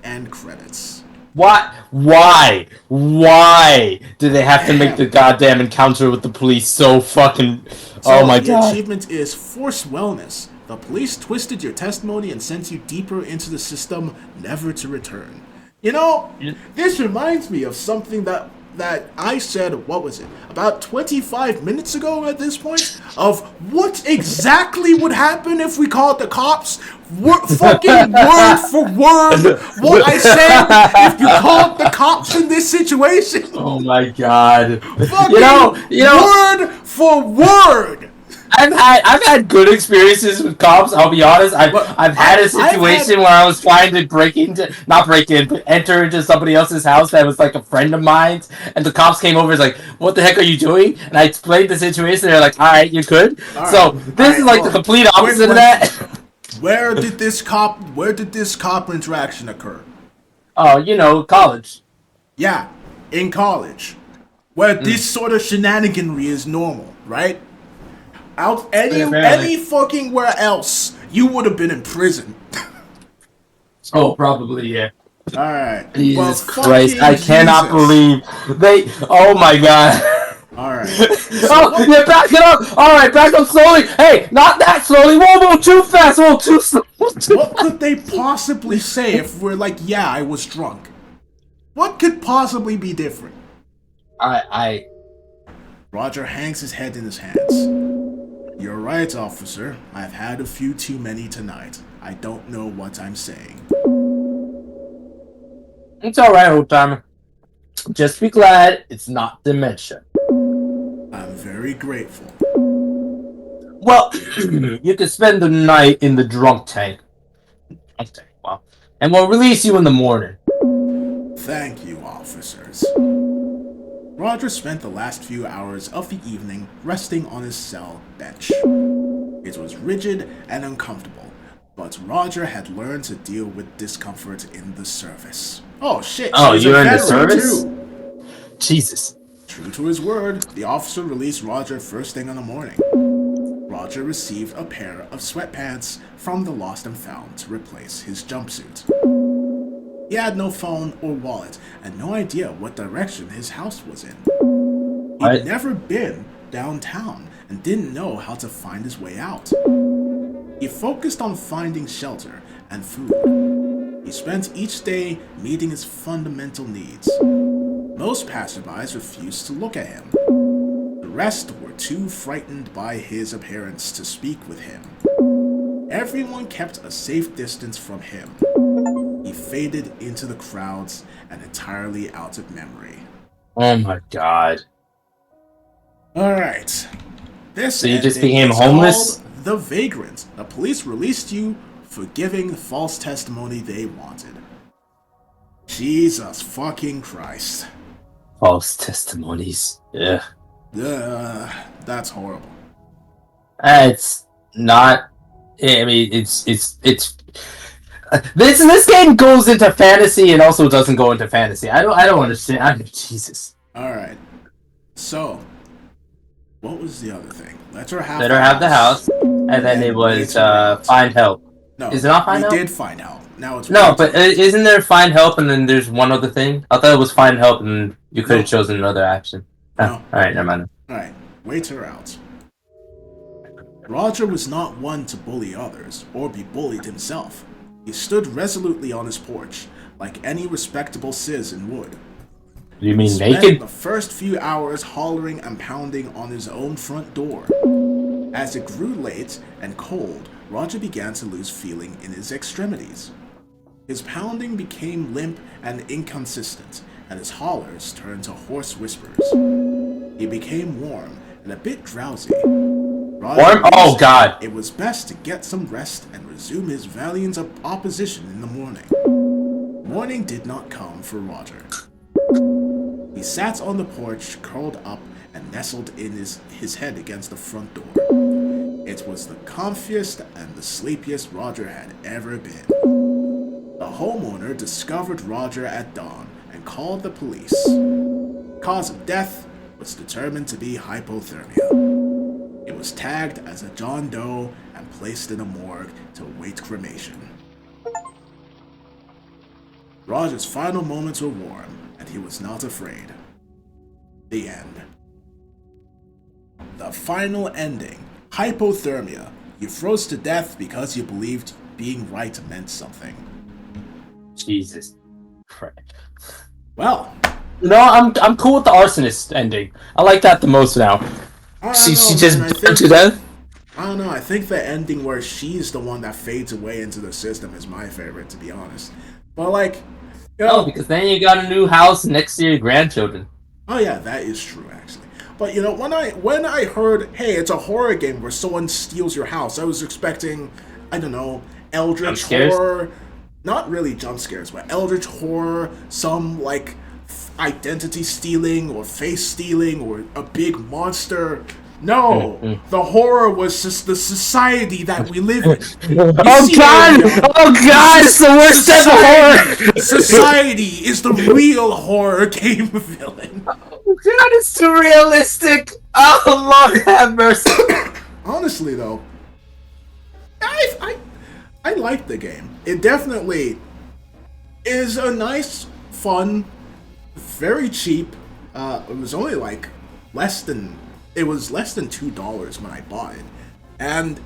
Speaker 1: End credits.
Speaker 4: What? Why? Why did they have to make the goddamn encounter with the police so fucking... Oh my god.
Speaker 1: The achievement is forced wellness. The police twisted your testimony and sent you deeper into the system, never to return. You know, this reminds me of something that I said, what was it, about 25 minutes ago at this point, of what exactly would happen if we called the cops. Fucking word for word what I said if you called the cops in this situation.
Speaker 4: Oh my god.
Speaker 1: Fucking
Speaker 4: you know,
Speaker 1: word for word.
Speaker 4: I've had good experiences with cops. I'll be honest. I've had a situation where I was trying to enter into somebody else's house that was like a friend of mine's, and the cops came over and was like, "What the heck are you doing?" And I explained the situation. They're like, "All right, you could." This is like the complete opposite of that.
Speaker 1: Where did this cop interaction occur?
Speaker 4: Oh, you know, college.
Speaker 1: Yeah, in college, where this sort of shenaniganry is normal, right? Out any fucking where else, you would have been in prison.
Speaker 4: Oh, probably, yeah.
Speaker 1: Alright.
Speaker 4: Jesus Christ, I cannot believe they... Oh my god.
Speaker 1: Alright.
Speaker 4: Oh, yeah, back it up! Alright, back up slowly! Hey, not that slowly! Whoa, too fast! Whoa, too slow!
Speaker 1: What could they possibly say if we're like, yeah, I was drunk? What could possibly be different? Roger hangs his head in his hands. You're right, officer. I've had a few too many tonight. I don't know what I'm saying.
Speaker 4: It's alright, old timer. Just be glad it's not dementia.
Speaker 1: I'm very grateful.
Speaker 4: Well, you can spend the night in the drunk tank. Okay, well, and we'll release you in the morning.
Speaker 1: Thank you, officers. Roger spent the last few hours of the evening resting on his cell bench. It was rigid and uncomfortable, but Roger had learned to deal with discomfort in the service. Oh shit!
Speaker 4: Oh,
Speaker 1: he's
Speaker 4: you're
Speaker 1: a
Speaker 4: in the
Speaker 1: veteran,
Speaker 4: service?
Speaker 1: too.
Speaker 4: Jesus.
Speaker 1: True to his word, the officer released Roger first thing in the morning. Roger received a pair of sweatpants from the Lost and Found to replace his jumpsuit. He had no phone or wallet and no idea what direction his house was in. He'd never been downtown and didn't know how to find his way out. He focused on finding shelter and food. He spent each day meeting his fundamental needs. Most passerbys refused to look at him. The rest were too frightened by his appearance to speak with him. Everyone kept a safe distance from him. He faded into the crowds and entirely out of memory.
Speaker 4: Oh my god.
Speaker 1: Alright.
Speaker 4: So you just became homeless?
Speaker 1: The Vagrant. The police released you for giving the false testimony they wanted. Jesus fucking Christ.
Speaker 4: False testimonies. Yeah.
Speaker 1: That's horrible.
Speaker 4: It's not. I mean, it's. This game goes into fantasy and also doesn't go into fantasy. I don't understand. Jesus.
Speaker 1: All right. So, what was the other thing? Let her have
Speaker 4: the house, and then it was find help.
Speaker 1: No,
Speaker 4: is it not find help?
Speaker 1: We did find help. Now it's
Speaker 4: no, but isn't there find help and then there's one other thing? I thought it was find help and you could have chosen another action.
Speaker 1: No.
Speaker 4: All right, never mind.
Speaker 1: All right, wait her out. Roger was not one to bully others or be bullied himself. He stood resolutely on his porch, like any respectable citizen would.
Speaker 4: You mean
Speaker 1: He spent
Speaker 4: naked?
Speaker 1: the first few hours hollering and pounding on his own front door. As it grew late and cold, Roger began to lose feeling in his extremities. His pounding became limp and inconsistent, and his hollers turned to hoarse whispers. He became warm and a bit drowsy.
Speaker 4: Warm? Oh god.
Speaker 1: It was best to get some rest and resume his valiant opposition in the morning. Morning did not come for Roger. He sat on the porch, curled up, and nestled in his head against the front door. It was the comfiest and the sleepiest Roger had ever been. The homeowner discovered Roger at dawn and called the police. Cause of death was determined to be hypothermia. It was tagged as a John Doe and placed in a morgue to await cremation. Roger's final moments were warm, and he was not afraid. The end. The final ending. Hypothermia. You froze to death because you believed being right meant something.
Speaker 4: Jesus Christ.
Speaker 1: Well,
Speaker 4: you know, I'm cool with the arsonist ending. I like that the most now. She just burned to death?
Speaker 1: I don't know, I think the ending where she's the one that fades away into the system is my favorite, to be honest. But like, you know,
Speaker 4: because then you got a new house next to your grandchildren.
Speaker 1: Oh yeah, that is true actually. But you know, when I heard, hey, it's a horror game where someone steals your house, I was expecting, I don't know, eldritch horror. Not really jump scares, but eldritch horror, some like identity stealing or face stealing or a big monster. No, the horror was just the society that we live in.
Speaker 4: Oh god! Oh god! It's the worst type of horror!
Speaker 1: Society is the real horror game villain.
Speaker 4: Oh god, it's too realistic! Oh Lord have mercy!
Speaker 1: Honestly though, I like the game. It definitely is a nice, fun, very cheap. It was only like it was less than $2 when I bought it. And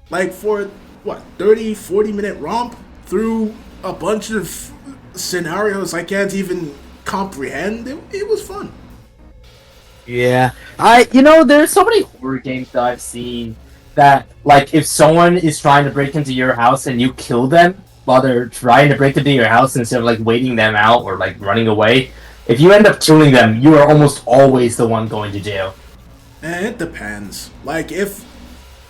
Speaker 1: like for what, 30-40 minute romp through a bunch of scenarios I can't even comprehend, it was fun.
Speaker 4: Yeah, there's so many horror games that I've seen that, like, if someone is trying to break into your house and you kill them while they're trying to break into your house instead of, like, waiting them out or, like, running away, if you end up killing them, you are almost always the one going to jail.
Speaker 1: It depends. Like, if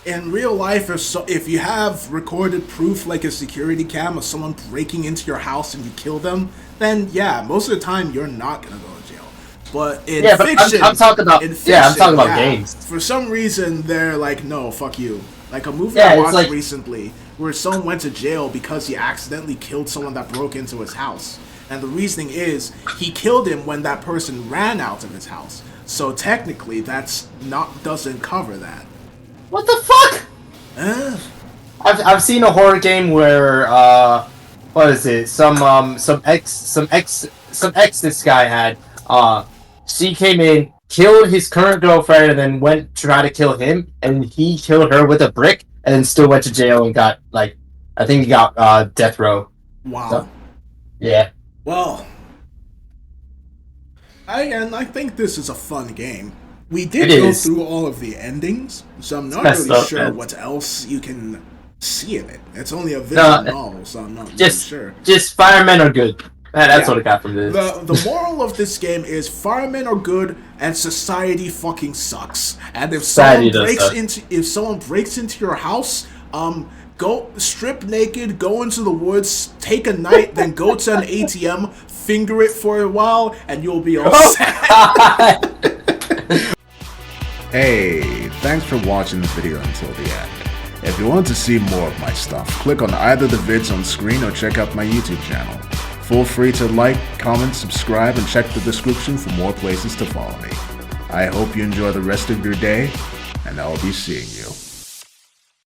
Speaker 1: in real life, if you have recorded proof, like a security cam of someone breaking into your house and you kill them, then yeah, most of the time you're not gonna go to jail. But in fiction,
Speaker 4: I'm talking about games.
Speaker 1: For some reason, they're like, no, fuck you. Like a movie
Speaker 4: Yeah,
Speaker 1: I
Speaker 4: it's
Speaker 1: watched
Speaker 4: like-
Speaker 1: recently, where someone went to jail because he accidentally killed someone that broke into his house. And the reasoning is, he killed him when that person ran out of his house. So technically, doesn't cover that.
Speaker 4: What the fuck? I've seen a horror game where what is it? Some ex this guy had. She came in, killed his current girlfriend, and then went to try to kill him, and he killed her with a brick, and then still went to jail and got, like, I think he got death row.
Speaker 1: Wow.
Speaker 4: So, yeah.
Speaker 1: Well, I think this is a fun game. We did
Speaker 4: It
Speaker 1: go
Speaker 4: is.
Speaker 1: through all of the endings, so I'm not
Speaker 4: Messed
Speaker 1: really
Speaker 4: up,
Speaker 1: sure
Speaker 4: man.
Speaker 1: what else you can see in it. It's only a visual novel, so I'm not really sure.
Speaker 4: Just firemen are good. That's what I got from this.
Speaker 1: The moral of this game is firemen are good and society fucking sucks. And if someone breaks into your house, go strip naked, go into the woods, take a night, then go to an ATM, finger it for a while, and you'll be all set. Hey, thanks for watching the video until the end. If you want to see more of my stuff, click on either the vids on screen or check out my YouTube channel. Feel free to like, comment, subscribe, and check the description for more places to follow me. I hope you enjoy the rest of your day, and I'll be seeing you.